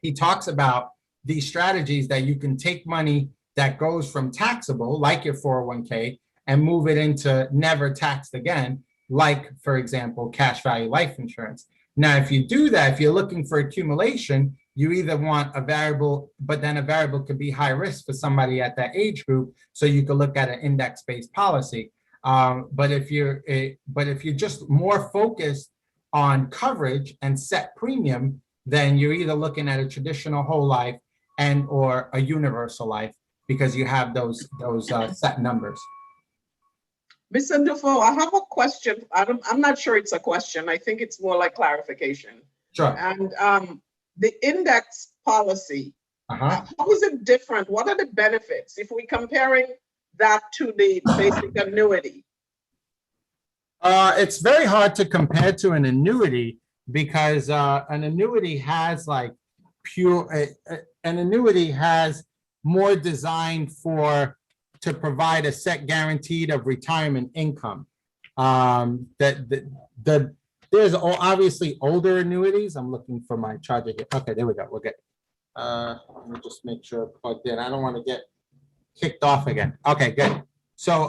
he talks about these strategies that you can take money that goes from taxable, like your 401k, and move it into never taxed again, like, for example, cash value life insurance. Now, if you do that, if you're looking for accumulation, you either want a variable, but then a variable could be high risk for somebody at that age group. So you could look at an index-based policy. But if you're just more focused on coverage and set premium, then you're either looking at a traditional whole life or a universal life, because you have those set numbers. Mr. Dufault, I have a question. I'm not sure it's a question. I think it's more like clarification. Sure. And the index policy, how is it different? What are the benefits if we're comparing that to the basic annuity? It's very hard to compare to an annuity, because an annuity has like an annuity has more designed to provide a set guaranteed of retirement income. There's obviously older annuities. I'm looking for my charger here. Okay, there we go. We're good. Let me just make sure it's plugged in. I don't want to get kicked off again. Okay, good. So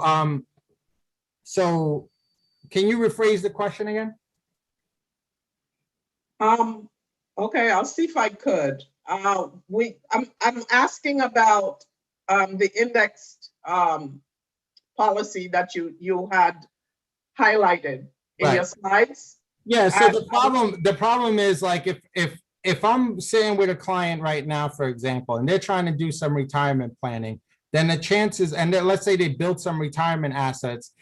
can you rephrase the question again? Okay, I'll see if I could. I'm asking about the indexed policy that you had highlighted in your slides. Yeah, so the problem is, like, if I'm sitting with a client right now, for example, and they're trying to do some retirement planning, then the chances, and let's say they build some retirement assets,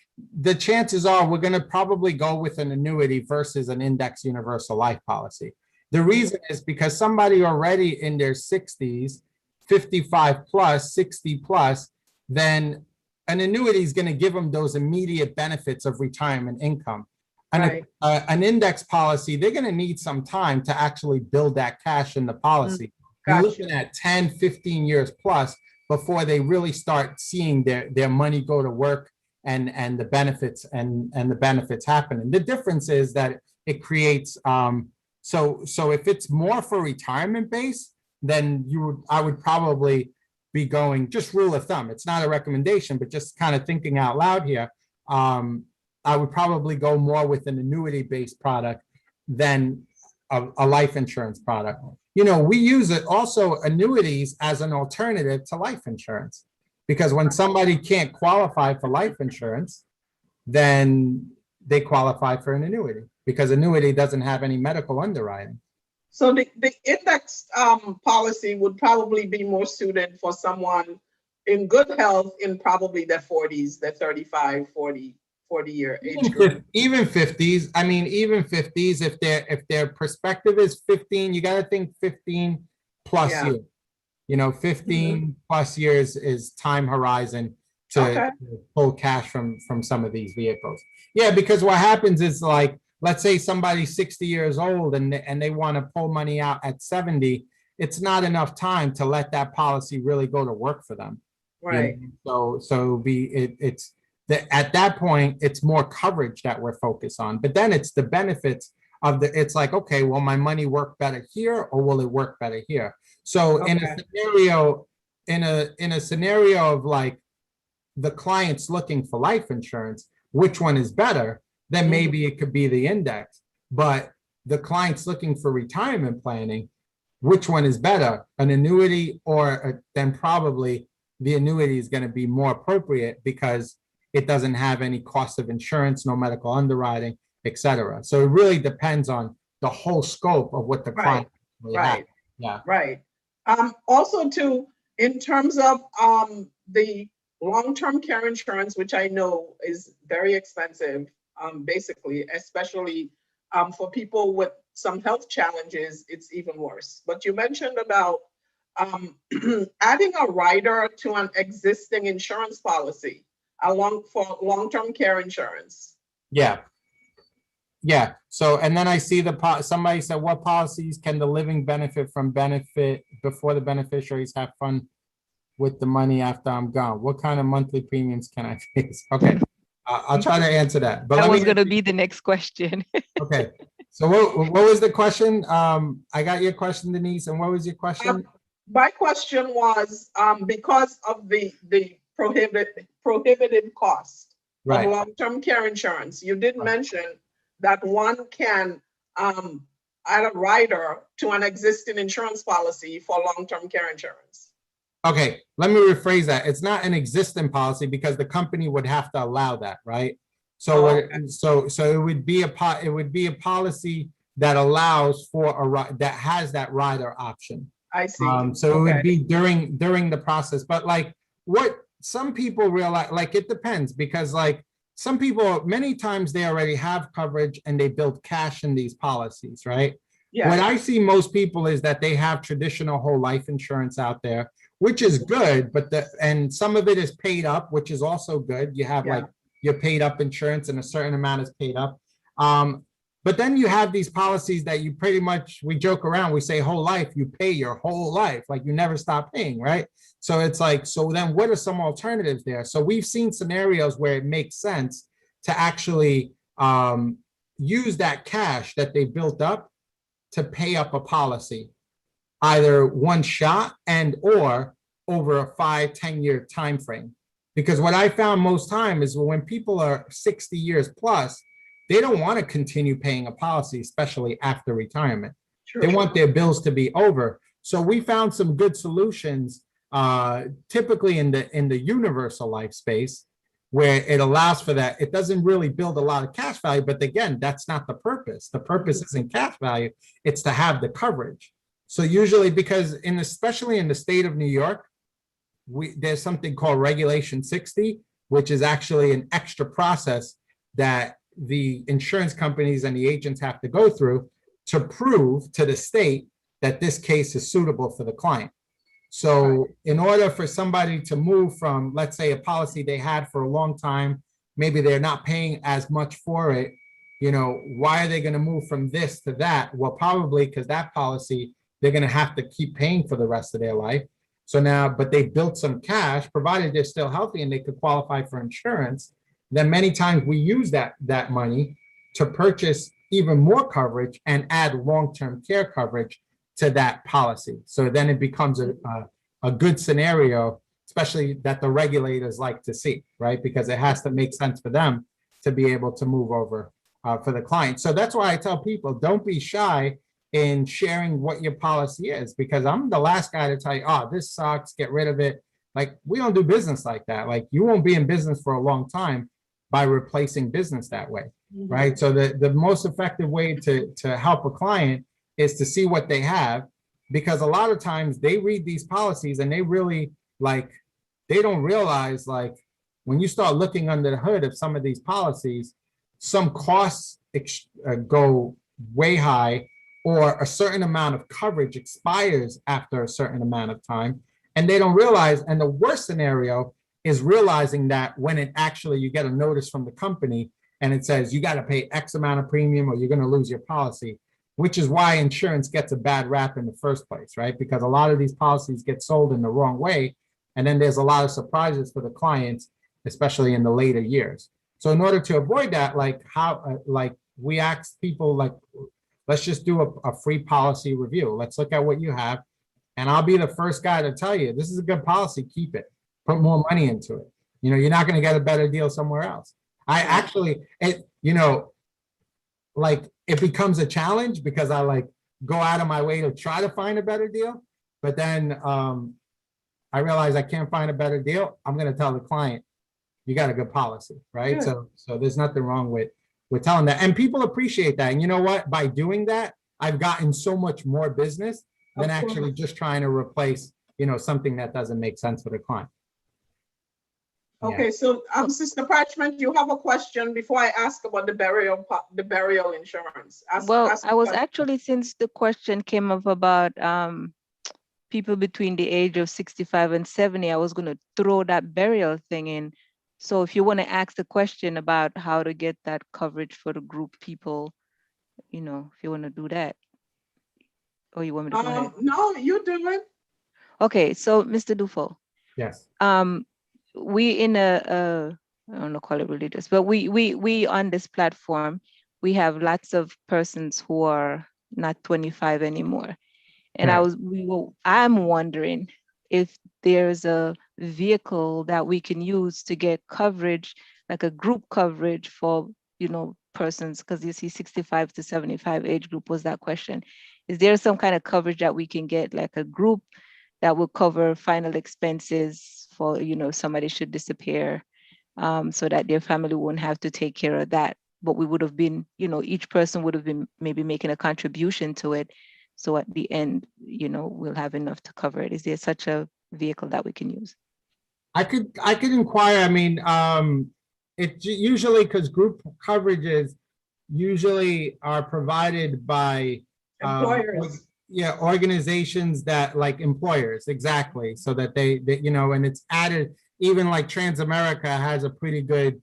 the chances are we're going to probably go with an annuity versus an index universal life policy. The reason is because somebody already in their 60s, 55 plus, 60 plus, then an annuity is going to give them those immediate benefits of retirement income. And Right. an index policy, they're going to need some time to actually build that cash in the policy. You're Gotcha. looking at 10, 15 years plus before they really start seeing their money go to work and the benefits and the benefits happen. And the difference is that it creates, so if it's more for retirement base, then I would probably be going, just rule of thumb. It's not a recommendation, but just kind of thinking out loud here. I would probably go more with an annuity-based product than a life insurance product. You know, we use it also annuities as an alternative to life insurance. Because when somebody can't qualify for life insurance, then they qualify for an annuity because annuity doesn't have any medical underwriting. So the index policy would probably be more suited for someone in good health in probably their 40s, their 35, 40-year age group. Even 50s. I mean, even 50s, if their perspective is 15, you got to think 15 plus Yeah. years. You know, 15 plus years is time horizon to Okay. pull cash from some of these vehicles. Yeah, because what happens is, like, let's say somebody's 60 years old and they want to pull money out at 70, it's not enough time to let that policy really go to work for them. Right. It's at that point, it's more coverage that we're focused on, but then it's the benefits of it's like, okay, will my money work better here or will it work better here? So in a scenario, in a scenario of like the client's looking for life insurance, which one is better? Then maybe it could be the index, but the client's looking for retirement planning, which one is better, an annuity or then probably the annuity is going to be more appropriate because it doesn't have any cost of insurance, no medical underwriting, etc. So it really depends on the whole scope of what the client really has. Right. Yeah. Right. Also too, in terms of the long-term care insurance, which I know is very expensive, basically, especially for people with some health challenges, it's even worse. But you mentioned about adding a rider to an existing insurance policy for long-term care insurance. Yeah. Yeah. So, and then I see somebody said, what policies can the living benefit from benefit before the beneficiaries have fun with the money after I'm gone? What kind of monthly premiums can I face? Okay. I'll try to answer that. But That was going to be the next question. Okay. So what was the question? I got your question, Denise. And what was your question? My question was, because of the prohibitive cost of long-term care insurance, you did mention that one can add a rider to an existing insurance policy for long-term care insurance. Okay, let me rephrase that. It's not an existing policy because the company would have to allow that, right? So, so it would be a policy that allows for that has that rider option. I see. So it would be during the process, but like what some people realize, like it depends because like some people, many times they already have coverage and they build cash in these policies, right? Yeah. What I see most people is that they have traditional whole life insurance out there, which is good, but and some of it is paid up, which is also good. You have like your paid up insurance and a certain amount is paid up. But then you have these policies that you pretty much, we joke around, we say whole life, you pay your whole life, like you never stop paying, right? So it's like, so then what are some alternatives there? So we've seen scenarios where it makes sense to actually use that cash that they built up to pay up a policy, either one shot and or over a 5-10 year time frame. Because what I found most time is when people are 60 years plus, they don't want to continue paying a policy, especially after retirement. They want their bills to be over. So we found some good solutions, typically in the universal life space, where it allows for that. It doesn't really build a lot of cash value, but again, that's not the purpose. The purpose isn't cash value, it's to have the coverage. So usually, because especially in the state of New York, there's something called Regulation 60, which is actually an extra process that the insurance companies and the agents have to go through to prove to the state that this case is suitable for the client. So in order for somebody to move from, let's say, a policy they had for a long time, maybe they're not paying as much for it, you know, why are they going to move from this to that? Well, probably because that policy, they're going to have to keep paying for the rest of their life. So now, but they built some cash, provided they're still healthy and they could qualify for insurance. Then many times we use that money to purchase even more coverage and add long-term care coverage to that policy. So then it becomes a good scenario, especially that the regulators like to see, right? Because it has to make sense for them to be able to move over for the client. So that's why I tell people, don't be shy in sharing what your policy is, because I'm the last guy to tell you, oh, this sucks, get rid of it. Like, we don't do business like that. Like, you won't be in business for a long time by replacing business that way, right? So the most effective way to help a client is to see what they have, because a lot of times they read these policies and they really, like, they don't realize, like, when you start looking under the hood of some of these policies, some costs go way high, or a certain amount of coverage expires after a certain amount of time, and they don't realize. And the worst scenario is realizing that when it actually, you get a notice from the company and it says you got to pay X amount of premium or you're going to lose your policy, which is why insurance gets a bad rap in the first place, right? Because a lot of these policies get sold in the wrong way. And then there's a lot of surprises for the clients, especially in the later years. So in order to avoid that, like we ask people, like, let's just do a free policy review. Let's look at what you have. And I'll be the first guy to tell you, this is a good policy, keep it, put more money into it. You know, you're not going to get a better deal somewhere else. I actually, like, it becomes a challenge because I like go out of my way to try to find a better deal. But then I realize I can't find a better deal. I'm going to tell the client, you got a good policy, right? Yeah. So there's nothing wrong with telling that. And people appreciate that. And you know what? By doing that, I've gotten so much more business than Of course. actually just trying to replace, you know, something that doesn't make sense for the client. Yeah. Okay, so Sister Parchment, you have a question before I ask about the burial insurance. Well, ask I was the- actually, since the question came up about people between the age of 65 and 70, I was going to throw that burial thing in. So if you want to ask the question about how to get that coverage for the group people, you know, if you want to do that, or you want me to go ahead? No, you do it. Okay, so Mr. Dufo, Yes. we in I don't know, call it religious, but we on this platform, we have lots of persons who are not 25 anymore. And Right. I'm wondering if there's a vehicle that we can use to get coverage, like a group coverage for, you know, persons, because you see 65 to 75 age group was that question. Is there some kind of coverage that we can get, like a group that will cover final expenses for, you know, somebody should disappear, so that their family won't have to take care of that? But we would have been, you know, each person would have been maybe making a contribution to it. So at the end, you know, we'll have enough to cover it. Is there such a vehicle that we can use? I could inquire. I mean, it usually, because group coverages usually are provided by Employers. yeah, organizations that, like, employers, exactly, so that they you know, and it's added. Even like Transamerica has a pretty good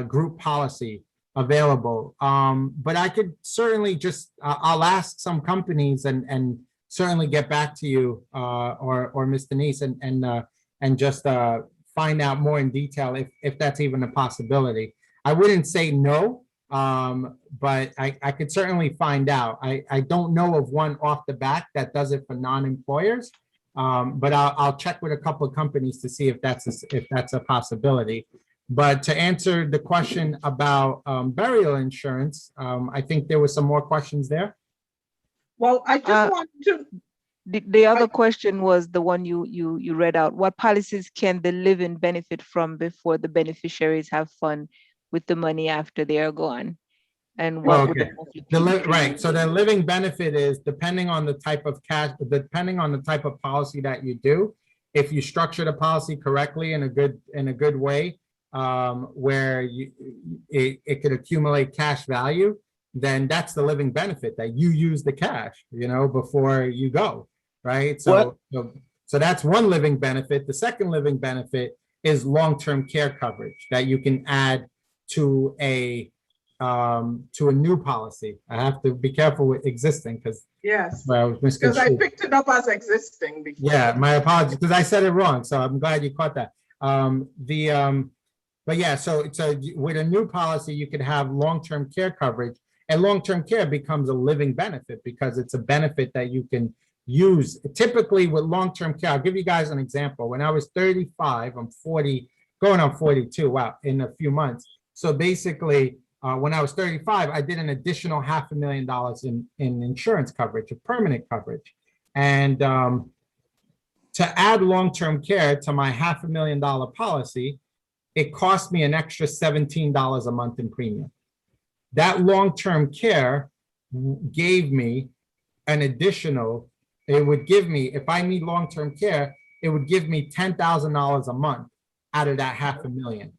group policy available. But I could certainly just I'll ask some companies and certainly get back to you or Ms. Denise and just find out more in detail if that's even a possibility. I wouldn't say no, but I could certainly find out. I don't know of one off the bat that does it for non-employers, but I'll check with a couple of companies to see if that's a possibility. But to answer the question about burial insurance, I think there were some more questions there. Well, I just want to, The other question was the one you read out. What policies can the living benefit from before the beneficiaries have fun with the money after they are gone? And what would the Okay. monthly Right, so the living benefit is depending on the type of cash, depending on the type of policy that you do. If you structure the policy correctly in a good way, where it could accumulate cash value, then that's the living benefit, that you use the cash, you know, before you go, right? So So that's one living benefit. The second living benefit is long-term care coverage that you can add to a new policy. I have to be careful with existing because Yes, I was because I misconstrued. picked it up as existing before. Yeah, my apologies, because I said it wrong, so I'm glad you caught that. But yeah, so with a new policy, you could have long-term care coverage, and long-term care becomes a living benefit because it's a benefit that you can use. Typically with long-term care, I'll give you guys an example. When I was 35, I'm 40, going on 42, wow, in a few months. So basically, when I was 35, I did an additional $500,000 in insurance coverage, a permanent coverage. And to add long-term care to my $500,000 policy, it cost me an extra $17 a month in premium. That long-term care gave me an additional, it would give me, if I need long-term care, it would give me $10,000 a month out of that $500,000.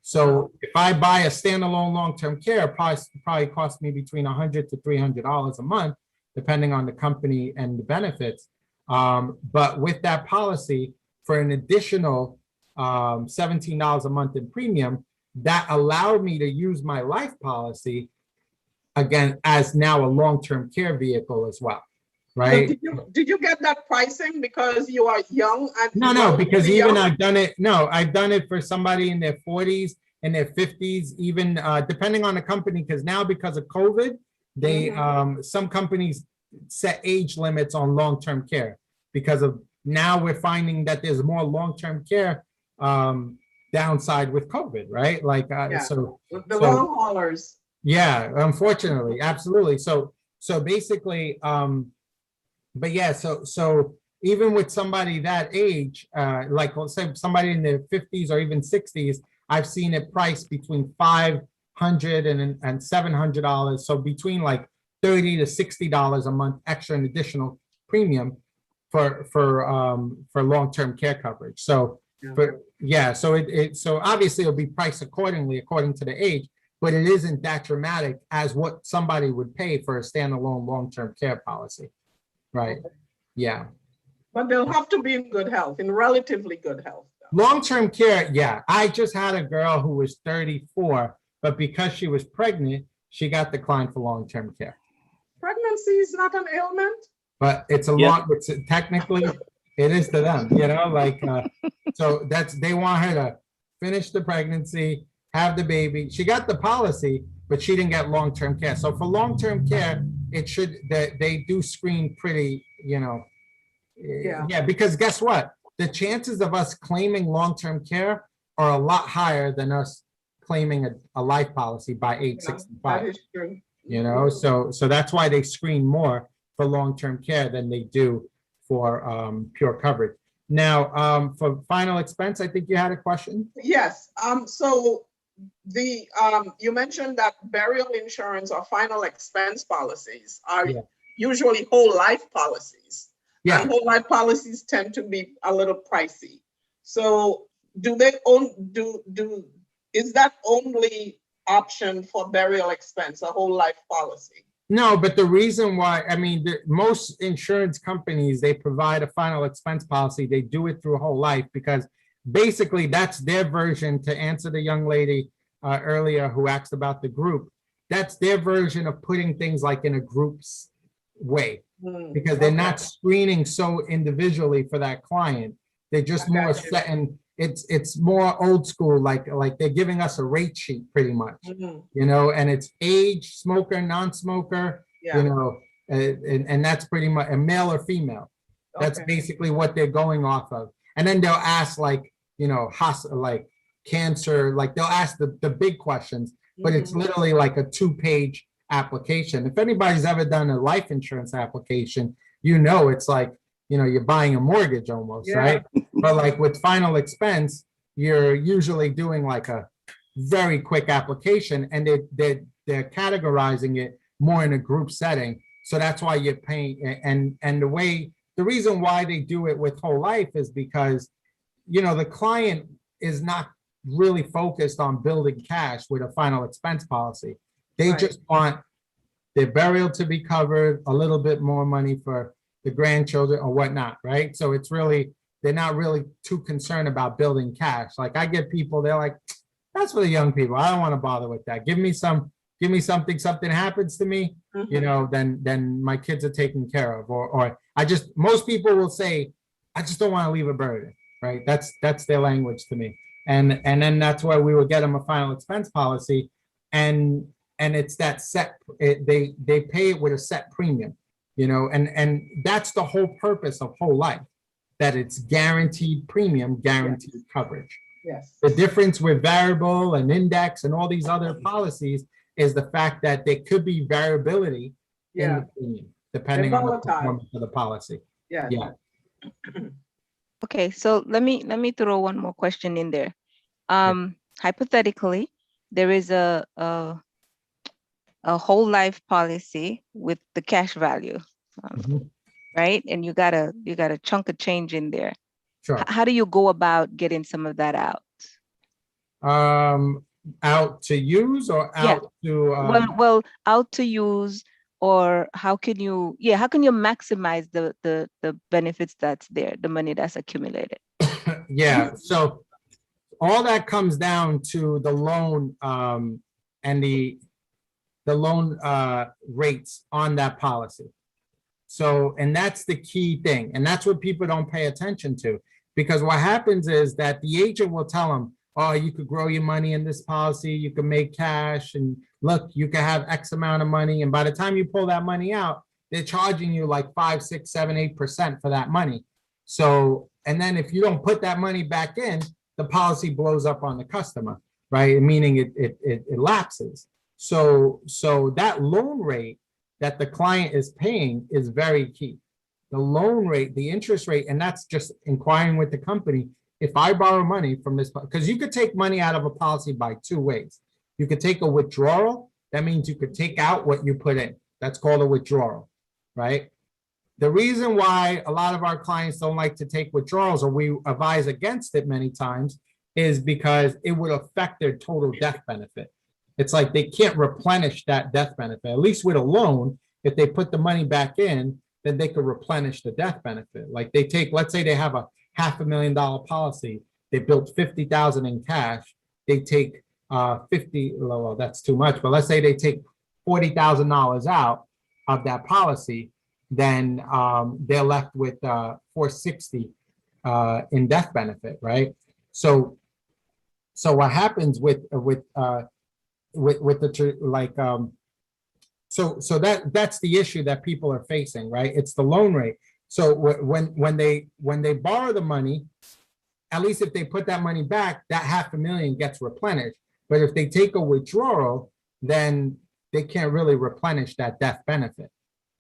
So if I buy a standalone long-term care, it probably costs me between $100 to $300 a month, depending on the company and the benefits. But with that policy, for an additional $17 a month in premium, that allowed me to use my life policy again as now a long-term care vehicle as well, right? Did you get that pricing because you are young? And No, because young? even I've done it for somebody in their 40s, in their 50s, even depending on the company, because now because of COVID, they some companies set age limits on long-term care because of now we're finding that there's more long-term care downside with COVID, right? Like so With the long haulers. yeah, unfortunately, absolutely. So basically, but yeah, so even with somebody that age, like let's say somebody in their 50s or even 60s, I've seen it priced between $500 and $700. So between like $30 to $60 a month extra and additional premium for long-term care coverage. So so obviously it'll be priced accordingly according to the age, but it isn't that dramatic as what somebody would pay for a standalone long-term care policy, right? Yeah. But they'll have to be in good health, in relatively good health. Long-term care, yeah. I just had a girl who was 34, but because she was pregnant, she got declined for long-term care. Pregnancy is not an ailment? But it's it's technically, it is to them, like, so they want her to finish the pregnancy, have the baby. She got the policy, but she didn't get long-term care. So for long-term care, they do screen pretty, because guess what? The chances of us claiming long-term care are a lot higher than us claiming a life policy by age 65. That is true. So that's why they screen more for long-term care than they do for pure coverage. Now, for final expense, I think you had a question. Yes. So you mentioned that burial insurance or final expense policies are usually whole life policies. Yeah. And whole life policies tend to be a little pricey. So is that only option for burial expense, a whole life policy? No, but the reason why, most insurance companies, they provide a final expense policy. They do it through whole life because basically that's their version, to answer the young lady earlier who asked about the group. That's their version of putting things like in a group's way, because they're not screening so individually for that client. They're just more setting, it's more old school, like they're giving us a rate sheet pretty much, and it's age, smoker, non-smoker, and that's pretty much a male or female. That's basically what they're going off of. And then they'll ask like cancer, like they'll ask the big questions, but it's literally like a 2-page application. If anybody's ever done a life insurance application, it's like, you're buying a mortgage almost, right? But like with final expense, you're usually doing like a very quick application, and they're categorizing it more in a group setting. So that's why you're paying. And the reason why they do it with whole life is because, the client is not really focused on building cash with a final expense policy. They just want their burial to be covered, a little bit more money for the grandchildren or whatnot, right? So it's really, they're not really too concerned about building cash. Like I get people, they're like, that's for the young people. I don't want to bother with that. Give me something happens to me, you know, then my kids are taken care of. Or most people will say, I just don't want to leave a burden, right? That's their language to me. And then that's why we would get them a final expense policy. And it's that set, they pay it with a set premium, you know, and that's the whole purpose of whole life, that it's guaranteed premium, guaranteed coverage. Yes. The difference with variable and index and all these other policies is the fact that there could be variability in Yeah. the premium, depending on the volatile. performance of the policy. Yeah. Yeah. Okay, so let me throw one more question in there. Hypothetically, there is a whole life policy with the cash value, Mhm. right? And you got a chunk of change in there. Sure. How do you go about getting some of that out? Out to use or Yeah. out to, Well, out to use, or how can you maximize the benefits that's there, the money that's accumulated? yeah, so all that comes down to the loan, and the loan, rates on that policy. So, and that's the key thing, and that's what people don't pay attention to, because what happens is that the agent will tell them, oh, you could grow your money in this policy, you can make cash, and look, you can have X amount of money, and by the time you pull that money out, they're charging you like 5, 6, 7, 8% for that money. So, and then if you don't put that money back in, the policy blows up on the customer, right? Meaning it lapses. So that loan rate that the client is paying is very key. The loan rate, the interest rate, and that's just inquiring with the company. If I borrow money from this, because you could take money out of a policy by 2 ways. You could take a withdrawal. That means you could take out what you put in. That's called a withdrawal, right? The reason why a lot of our clients don't like to take withdrawals, or we advise against it many times, is because it would affect their total death benefit. It's like they can't replenish that death benefit. At least with a loan, if they put the money back in, then they could replenish the death benefit. Like they take, let's say they have a $500,000 policy, they built 50,000 in cash, they take 50, well, that's too much, but let's say they take $40,000 out of that policy, then they're left with $460 in death benefit, right? So what happens with the so that's the issue that people are facing, right? It's the loan rate. So when they borrow the money, at least if they put that money back, that $500,000 gets replenished. But if they take a withdrawal, then they can't really replenish that death benefit.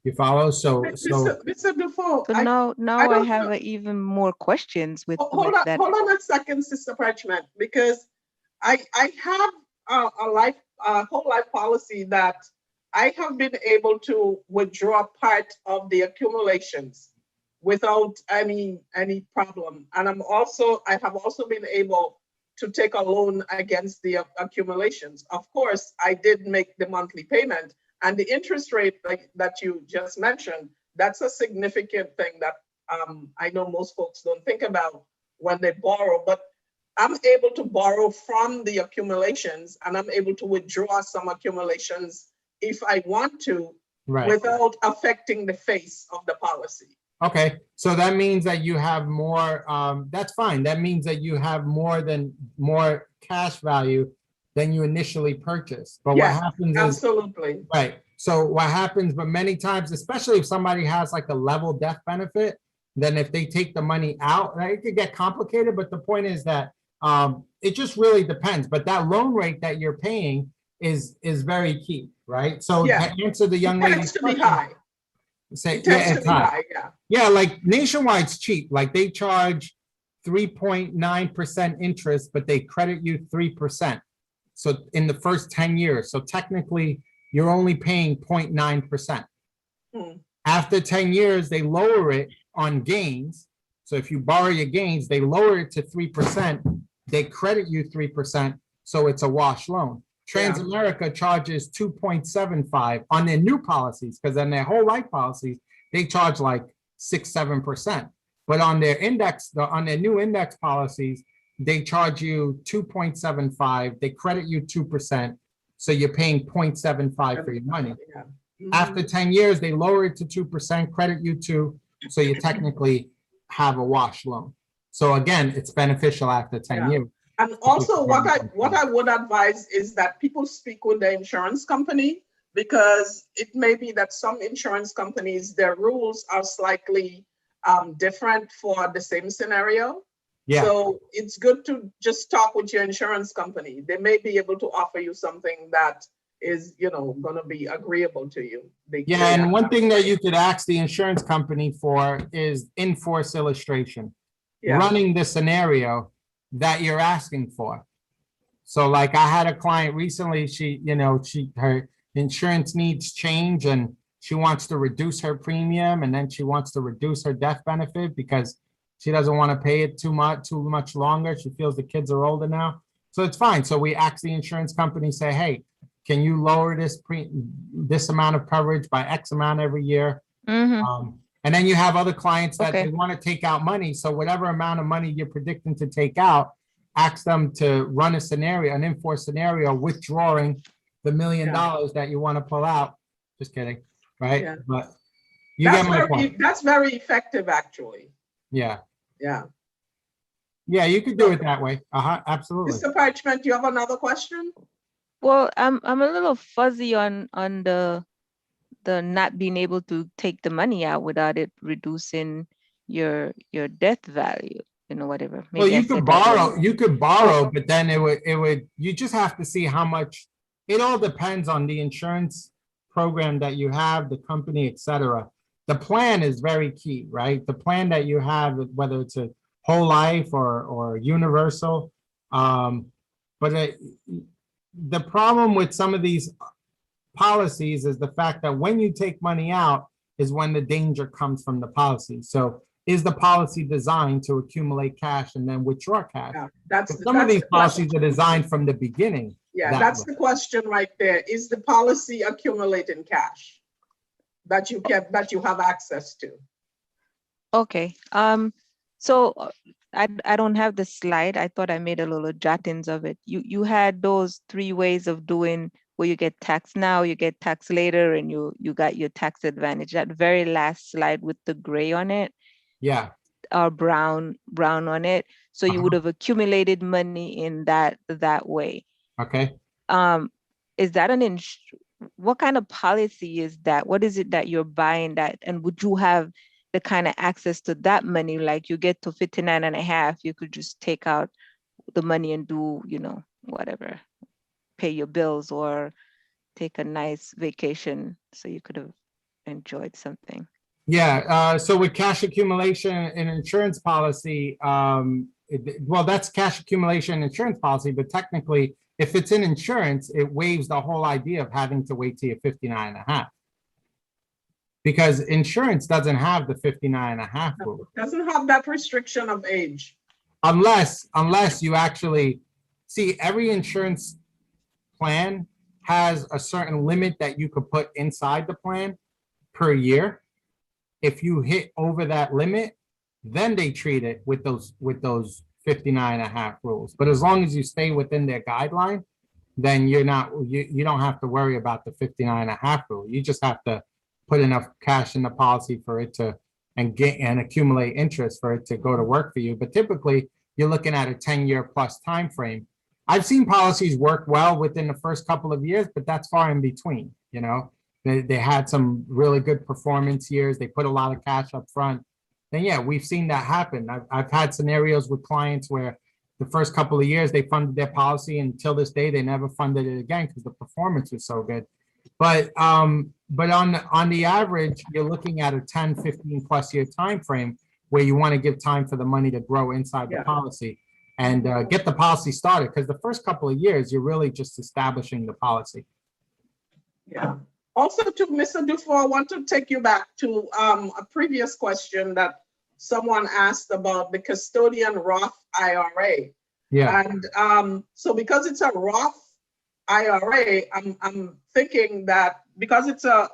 You follow? So Mr. Dufault, So now I don't have know. even more questions with Hold that. on a second, Sister Parchment, because I have a whole life policy that I have been able to withdraw part of the accumulations without any problem. And I have also been able to take a loan against the accumulations. Of course, I did make the monthly payment, and the interest rate that you just mentioned, that's a significant thing that I know most folks don't think about when they borrow, but I'm able to borrow from the accumulations, and I'm able to withdraw some accumulations if I want to, right. without affecting the face of the policy. Okay, so that means that you have more, that's fine. That means that you have more cash value than you initially purchased. But Yes, what happens is, Absolutely. right, so what happens, but many times, especially if somebody has like a level death benefit, then if they take the money out, right, it could get complicated, but the point is that it just really depends. But that loan rate that you're paying is very key, right? So Yeah. to answer the young It lady. tends to be high. Say, It tends yeah, to it's be high. high, yeah. Yeah, like Nationwide's cheap. Like they charge 3.9% interest, but they credit you 3%. So in the first 10 years. So technically, you're only paying 0.9%. Hmm. After 10 years, they lower it on gains. So if you borrow your gains, they lower it to 3%. They credit you 3%. So it's a wash loan. Yeah. Transamerica charges 2.75 on their new policies, because on their whole life policies, they charge like 6-7%. But on their on their new index policies, they charge you 2.75, they credit you 2%. So you're paying 0.75 for your money. Yeah. After 10 years, they lower it to 2%, credit you 2, so you technically have a wash loan. So again, it's beneficial after 10 Yeah. years. And also what I would advise is that people speak with the insurance company, because it may be that some insurance companies, their rules are slightly different for the same scenario. Yeah. So it's good to just talk with your insurance company. They may be able to offer you something that is, going to be agreeable to you. Yeah, and one thing that you could ask the insurance company for is in-force illustration, running the scenario that you're asking for. So like I had a client recently, her insurance needs change and she wants to reduce her premium, and then she wants to reduce her death benefit because she doesn't want to pay it too much longer. She feels the kids are older now. So it's fine. So we ask the insurance company, say, hey, can you lower this amount of coverage by X amount every year? And then you have other clients that they want to take out money. So whatever amount of money you're predicting to take out, ask them to run a scenario, an in-force scenario, withdrawing the $1 million that you want to pull out. Just kidding, right? Yeah. But you get my point. That's very effective, actually. Yeah. Yeah. Yeah, you could do it that way. Absolutely. Mr. Parchment, you have another question? Well, I'm a little fuzzy on the not being able to take the money out without it reducing your death value, whatever. Well, Maybe I you could said that wrong. borrow, but then you just have to see how much. It all depends on the insurance program that you have, the company, etc. The plan is very key, right? The plan that you have, whether it's a whole life or universal. But the problem with some of these policies is the fact that when you take money out is when the danger comes from the policy. So is the policy designed to accumulate cash and then withdraw cash? Yeah, Some of these policies are designed from the beginning. Yeah, that's the question right there. Is the policy accumulating cash that you have access to? Okay. So I don't have the slide. I thought I made a little jottings of it. You had those 3 ways of doing where you get taxed now, you get taxed later, and you got your tax advantage. That very last slide with the gray on it. Yeah. Or brown on it. So you would have accumulated money in that way. Okay. Is that what kind of policy is that? What is it that you're buying that? And would you have the kind of access to that money? Like you get to 59 and a half, you could just take out the money and do, whatever, pay your bills or take a nice vacation so you could have enjoyed something. Yeah, so with cash accumulation and insurance policy, well, that's cash accumulation and insurance policy, but technically, if it's in insurance, it waives the whole idea of having to wait till you're 59 and a half. Because insurance doesn't have the 59 and a half rule. It doesn't have that restriction of age. Unless you actually, see, every insurance plan has a certain limit that you could put inside the plan per year. If you hit over that limit, then they treat it with those 59 and a half rules. But as long as you stay within their guideline, then you don't have to worry about the 59 and a half rule. You just have to put enough cash in the policy for it to and accumulate interest for it to go to work for you. But typically you're looking at a 10-year plus time frame. I've seen policies work well within the first couple of years, but that's far in between. They had some really good performance years. They put a lot of cash up front. And yeah, we've seen that happen. I've had scenarios with clients where the first couple of years they funded their policy, and until this day they never funded it again because the performance was so good. But on the average, you're looking at a 10, 15 plus year time frame where you want to give time for the money to grow inside the policy and get the policy started, because the first couple of years you're really just establishing the policy. Yeah. Also, to Mr. Dufour, I want to take you back to a previous question that someone asked about the custodian Roth IRA. Yeah. And so because it's a Roth IRA, I'm thinking that because it's a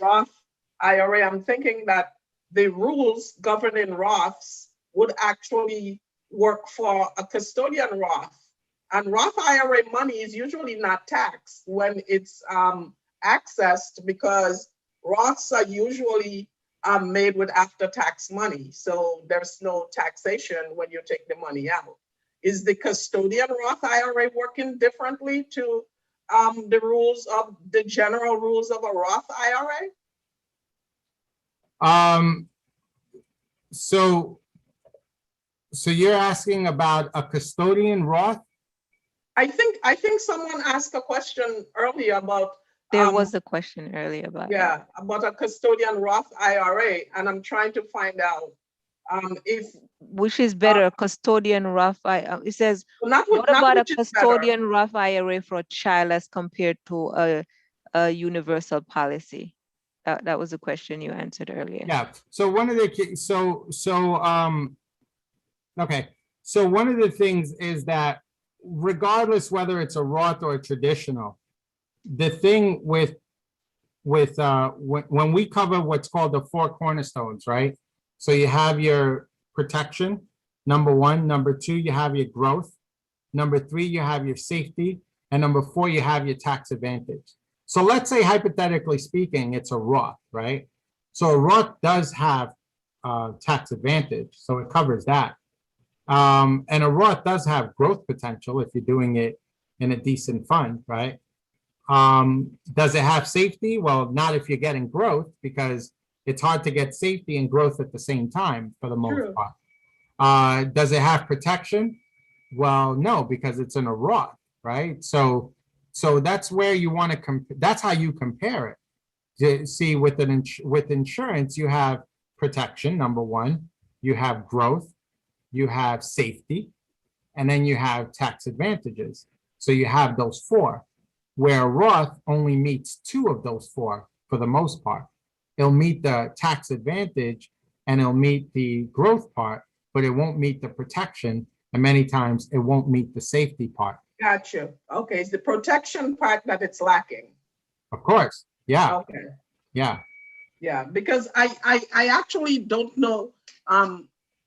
Roth IRA, I'm thinking that the rules governing Roths would actually work for a custodian Roth. And Roth IRA money is usually not taxed when it's accessed, because Roths are usually made with after-tax money. So there's no taxation when you take the money out. Is the custodian Roth IRA working differently to the rules of the general rules of a Roth IRA? So you're asking about a custodian Roth? I think someone asked a question earlier about There was a question earlier about that. yeah, about a custodian Roth IRA, and I'm trying to find out if Which is better, custodian Roth it says, not what about a which is better. custodian Roth IRA for a child as compared to a universal policy? That was a question you answered earlier. Yeah, so one of the, okay, so one of the things is that regardless whether it's a Roth or a traditional, the thing with when we cover what's called the four cornerstones, right? So you have your protection, number one. Number two, you have your growth. Number three, you have your safety. And number four, you have your tax advantage. So let's say, hypothetically speaking, it's a Roth, right? So a Roth does have tax advantage, so it covers that. And a Roth does have growth potential if you're doing it in a decent fund, right? Does it have safety? Well, not if you're getting growth, because it's hard to get safety and growth at the same time for the most True. part. Does it have protection? Well, no, because it's in a Roth, right? So that's where you want to that's how you compare it. You see, with insurance, you have protection, number one, you have growth, you have safety, and then you have tax advantages. So you have those four, where a Roth only meets two of those four for the most part. It'll meet the tax advantage and it'll meet the growth part, but it won't meet the protection. And many times it won't meet the safety part. Gotcha. Okay, it's the protection part that it's lacking. Of course, yeah, Okay, yeah. yeah, because I actually don't know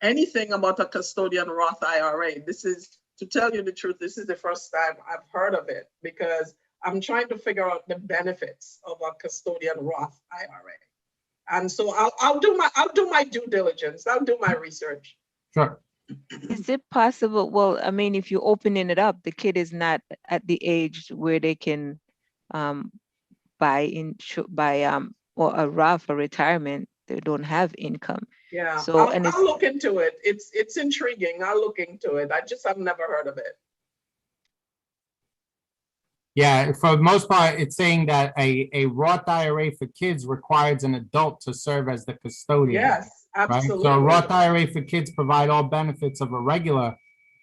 anything about a custodian Roth IRA. This is, to tell you the truth, this is the first time I've heard of it, because I'm trying to figure out the benefits of a custodian Roth IRA. And so I'll do my due diligence. I'll do my research. Sure. Is it possible? Well, I mean, if you're opening it up, the kid is not at the age where they can buy or a Roth for retirement. They don't have income. Yeah, So, I'll, and it's- I'll look into it. It's intriguing. I'll look into it. I just have never heard of it. Yeah, for the most part, it's saying that a Roth IRA for kids requires an adult to serve as the custodian. Yes, Right? absolutely. So a Roth IRA for kids provide all benefits of a regular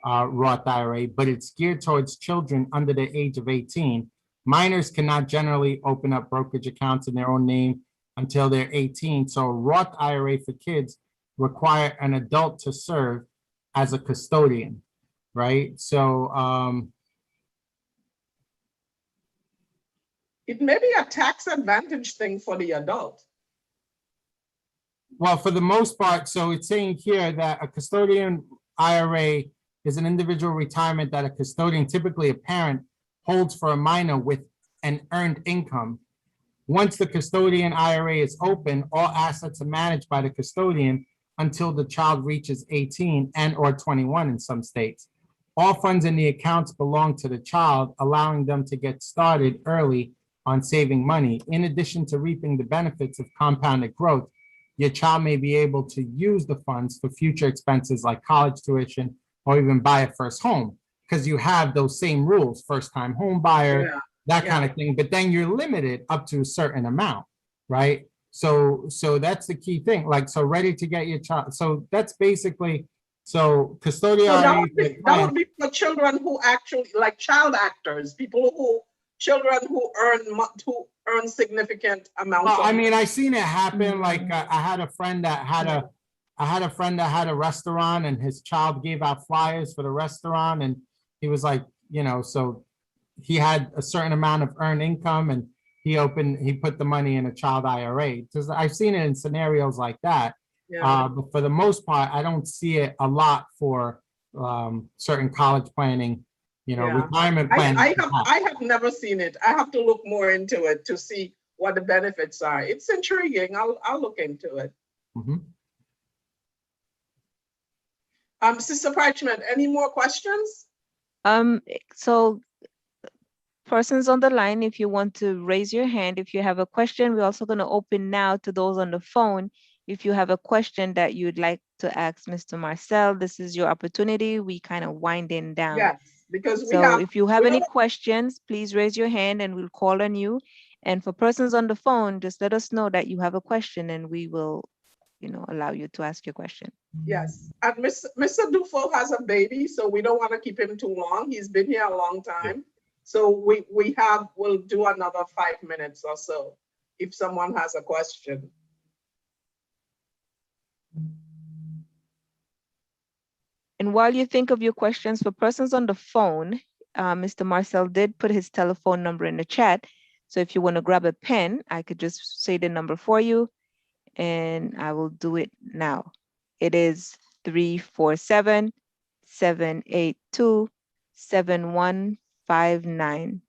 Roth IRA, but it's geared towards children under the age of 18. Minors cannot generally open up brokerage accounts in their own name until they're 18. So a Roth IRA for kids require an adult to serve as a custodian, right? So It may be a tax advantage thing for the adult. well, for the most part, so it's saying here that a custodian IRA is an individual retirement that a custodian, typically a parent, holds for a minor with an earned income. Once the custodian IRA is open, all assets are managed by the custodian until the child reaches 18 and or 21 in some states. All funds in the accounts belong to the child, allowing them to get started early on saving money. In addition to reaping the benefits of compounded growth, your child may be able to use the funds for future expenses like college tuition or even buy a first home, because you have those same rules, first-time home buyer, Yeah, that kind of thing, but then you're limited up to a certain amount, right? So that's the key thing, like, so ready to get your child, so that's basically, so custodial. so that would be for children who actually, like child actors, children who earn significant amounts. Well, of I mean, I seen it happen, like, I had a friend that had a restaurant and his child gave out flyers for the restaurant, and he was like, so he had a certain amount of earned income and he put the money in a child IRA. Because I've seen it in scenarios like that. Yeah. But for the most part, I don't see it a lot for certain college planning, Yeah. retirement planning. I have never seen it. I have to look more into it to see what the benefits are. It's intriguing. I'll look into it. Mhm. Sister Parchment, any more questions? So persons on the line, if you want to raise your hand, if you have a question, we're also going to open now to those on the phone. If you have a question that you'd like to ask Mr. Marcel, this is your opportunity. We kind of winding down. Yes, because we So have. if you have we any have- questions, please raise your hand and we'll call on you. And for persons on the phone, just let us know that you have a question and we will, allow you to ask your question. Yes, and Mr. Dufo has a baby, so we don't want to keep him too long. He's been here a long time. So we'll do another 5 minutes or so if someone has a question. And while you think of your questions for persons on the phone, Mr. Marcel did put his telephone number in the chat. So if you want to grab a pen, I could just say the number for you and I will do it now. It is 347-782-7159.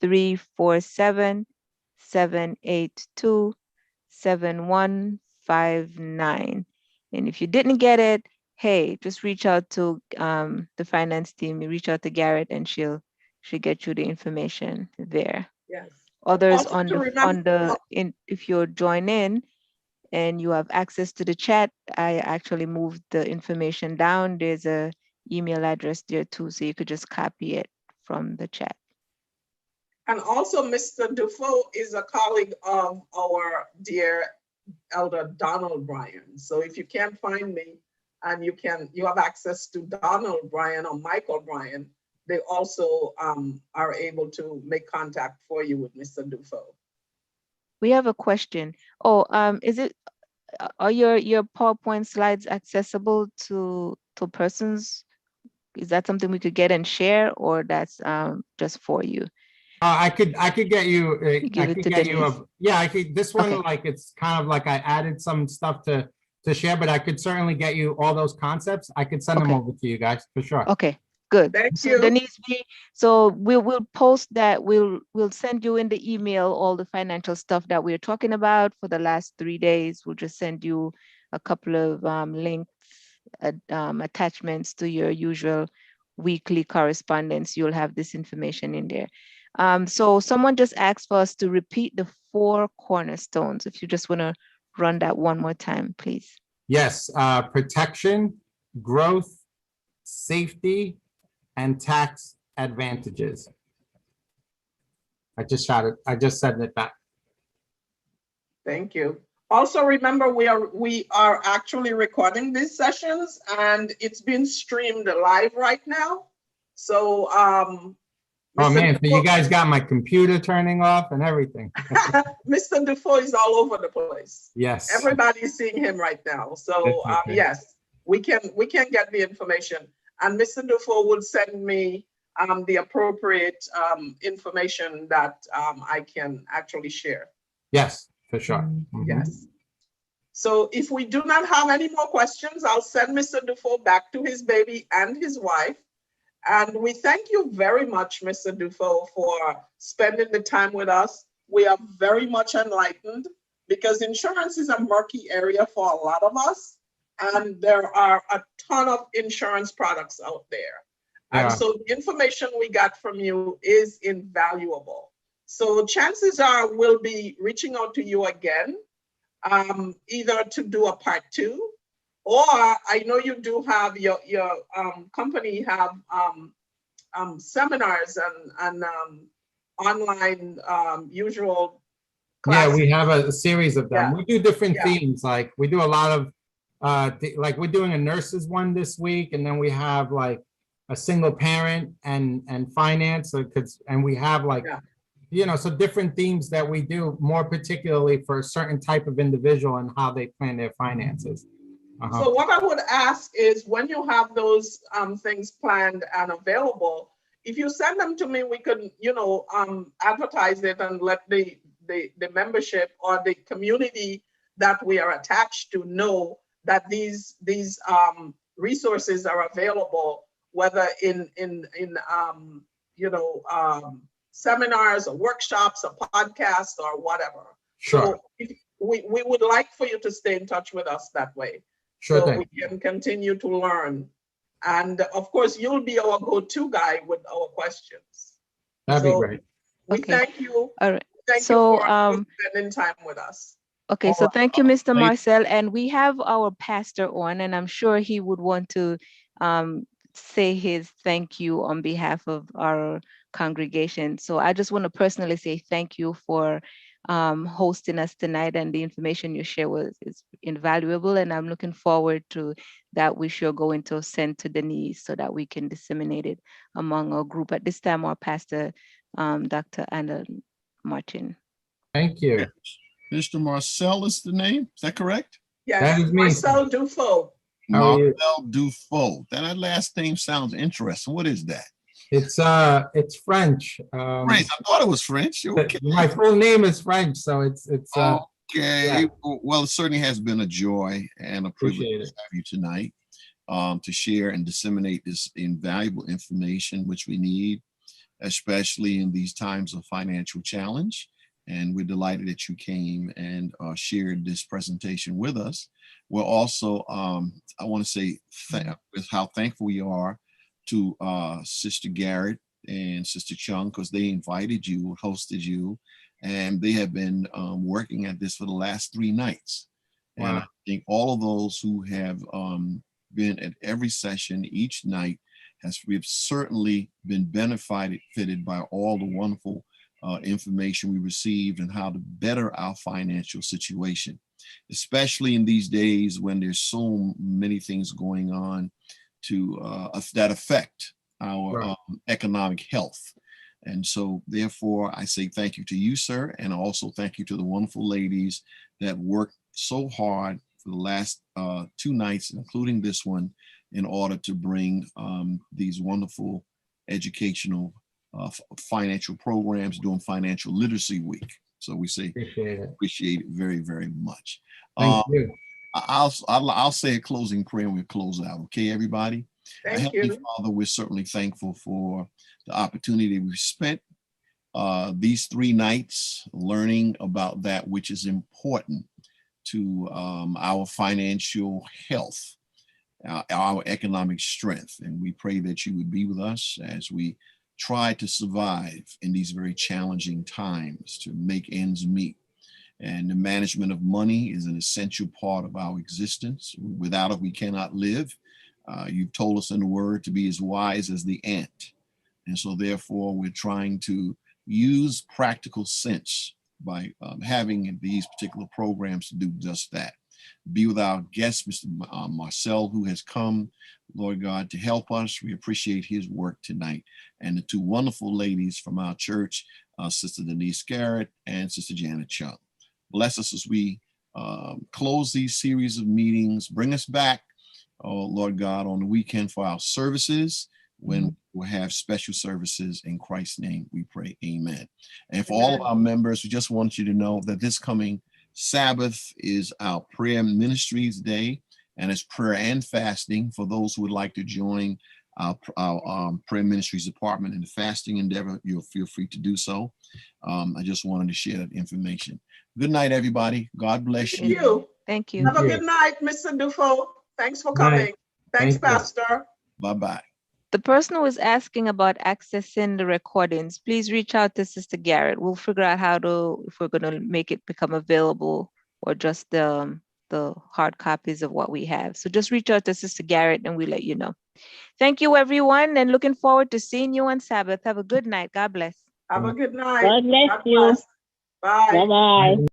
347-782-7159. And if you didn't get it, hey, just reach out to the finance team. You reach out to Garrett and she'll get you the information there. Yes. Others Also to remember- if you're join in and you have access to the chat, I actually moved the information down. There's a email address there too, so you could just copy it from the chat. And also, Mr. Dufo is a colleague of our dear Elder Donald Bryan. So if you can't find me and you have access to Donald Bryan or Michael Bryan, they also are able to make contact for you with Mr. Dufo. We have a question. Oh, are your PowerPoint slides accessible to persons? Is that something we could get and share, or that's just for you? I could get you. Give it to Denise. I could. This one, Okay. like, it's kind of like I added some stuff to share, but I could certainly get you all those concepts. I could send them Okay. over to you guys for sure. Okay, good. Thank So you. Denise, we'll post that. We'll send you in the email all the financial stuff that we're talking about for the last 3 days. We'll just send you a couple of links, attachments to your usual weekly correspondence. You'll have this information in there. So someone just asked for us to repeat the 4 cornerstones. If you just want to run that one more time, please. Yes, protection, growth, safety, and tax advantages. I just said it back. Thank you. Also, remember, we are actually recording these sessions and it's being streamed live right now. So, Oh man, so you guys got my computer turning off and everything. Mr. Dufo is all over the place. Yes. Everybody's seeing him right now. So That's okay. yes, we can get the information, and Mr. Dufo would send me the appropriate information that I can actually share. Yes, for sure. Mhm. Yes. So if we do not have any more questions, I'll send Mr. Dufo back to his baby and his wife. And we thank you very much, Mr. Dufo, for spending the time with us. We are very much enlightened because insurance is a murky area for a lot of us. And there are a ton of insurance products out there. Yeah. And so the information we got from you is invaluable. So chances are we'll be reaching out to you again, either to do a part 2, or I know you do have your company have seminars and online usual classes. Yeah, we have a series of them. Yeah. We do different Yeah. themes. Like we do a lot of, like we're doing a nurses one this week, and then we have like a single parent and finance. And we have like, Yeah. so different themes that we do more particularly for a certain type of individual and how they plan their finances. Uh-huh. So what I would ask is when you have those things planned and available, if you send them to me, we could, advertise it and let the membership or the community that we are attached to know that these resources are available, whether in seminars or workshops or podcasts or whatever. Sure, So we would like for you to stay in touch with us that way. sure So thing. we can continue to learn. And of course, you'll be our go-to guy with our questions. That'd be So great. we Okay. thank you. All right. Thank So, you for spending time with us. Okay, All so right. thank you, Mr. Thank- Marcel, and we have our pastor on, and I'm sure he would want to say his thank you on behalf of our congregation. So I just want to personally say thank you for hosting us tonight, and the information you share is invaluable, and I'm looking forward to that which you're going to send to Denise so that we can disseminate it among our group. At this time, our pastor, Dr. Anna Martin. Thank you. Mr. Marcel is the name, is that correct? Yes, That is me. Marcel Dufault. How are you? Marcel Dufault. That last name sounds interesting. What is that? It's French. French. I thought it was French. Okay. My full name is French, so it's Okay. yeah. Well, it certainly has been a joy and a privilege Appreciate to it. have you tonight to share and disseminate this invaluable information which we need, especially in these times of financial challenge. And we're delighted that you came and shared this presentation with us. We're also, I want to say how thankful we are to Sister Garrett and Sister Chung, because they invited you, hosted you, and they have been working at this for the last 3 nights. And Wow. I think all of those who have been at every session each night we've certainly been benefited by all the wonderful information we received and how to better our financial situation, especially in these days when there's so many things going on that affect our Right. economic health. And so therefore I say thank you to you, sir, and also thank you to the wonderful ladies that worked so hard for the last 2 nights, including this one, in order to bring these wonderful educational financial programs during Financial Literacy Week. So we say appreciate it very, very much. Thank you. I'll say a closing prayer and we'll close out. Okay, everybody? Thank Heavenly you. Father, we're certainly thankful for the opportunity we've spent these 3 nights learning about that which is important to our financial health, our economic strength. And we pray that you would be with us as we try to survive in these very challenging times to make ends meet. And the management of money is an essential part of our existence. Without it, we cannot live. You've told us in the word to be as wise as the ant. And so therefore, we're trying to use practical sense by having these particular programs to do just that. Be with our guest, Mr. Marcel, who has come, Lord God, to help us. We appreciate his work tonight. And the 2 wonderful ladies from our church, Sister Denise Garrett and Sister Janet Chung. Bless us as we close these series of meetings. Bring us back, oh Lord God, on the weekend for our services, when we'll have special services. In Christ's name we pray, amen. And for all of our members, we just want you to know that this coming Sabbath is our prayer ministries day, and it's prayer and fasting. For those who would like to join our prayer ministries department in the fasting endeavor, you'll feel free to do so. I just wanted to share that information. Good night, everybody. God bless Thank you. you. Thank you. Have a you. good night, Mr. Dufault. Thanks for Good night. coming. Thanks, Thank you. Pastor. Bye-bye. The person who is asking about accessing the recordings, please reach out to Sister Garrett. We'll figure out if we're going to make it become available or just the hard copies of what we have. So just reach out to Sister Garrett and we'll let you know. Thank you, everyone, and looking forward to seeing you on Sabbath. Have a good night. God bless. Have a good night. God bless God you. bless. Bye. Bye-bye.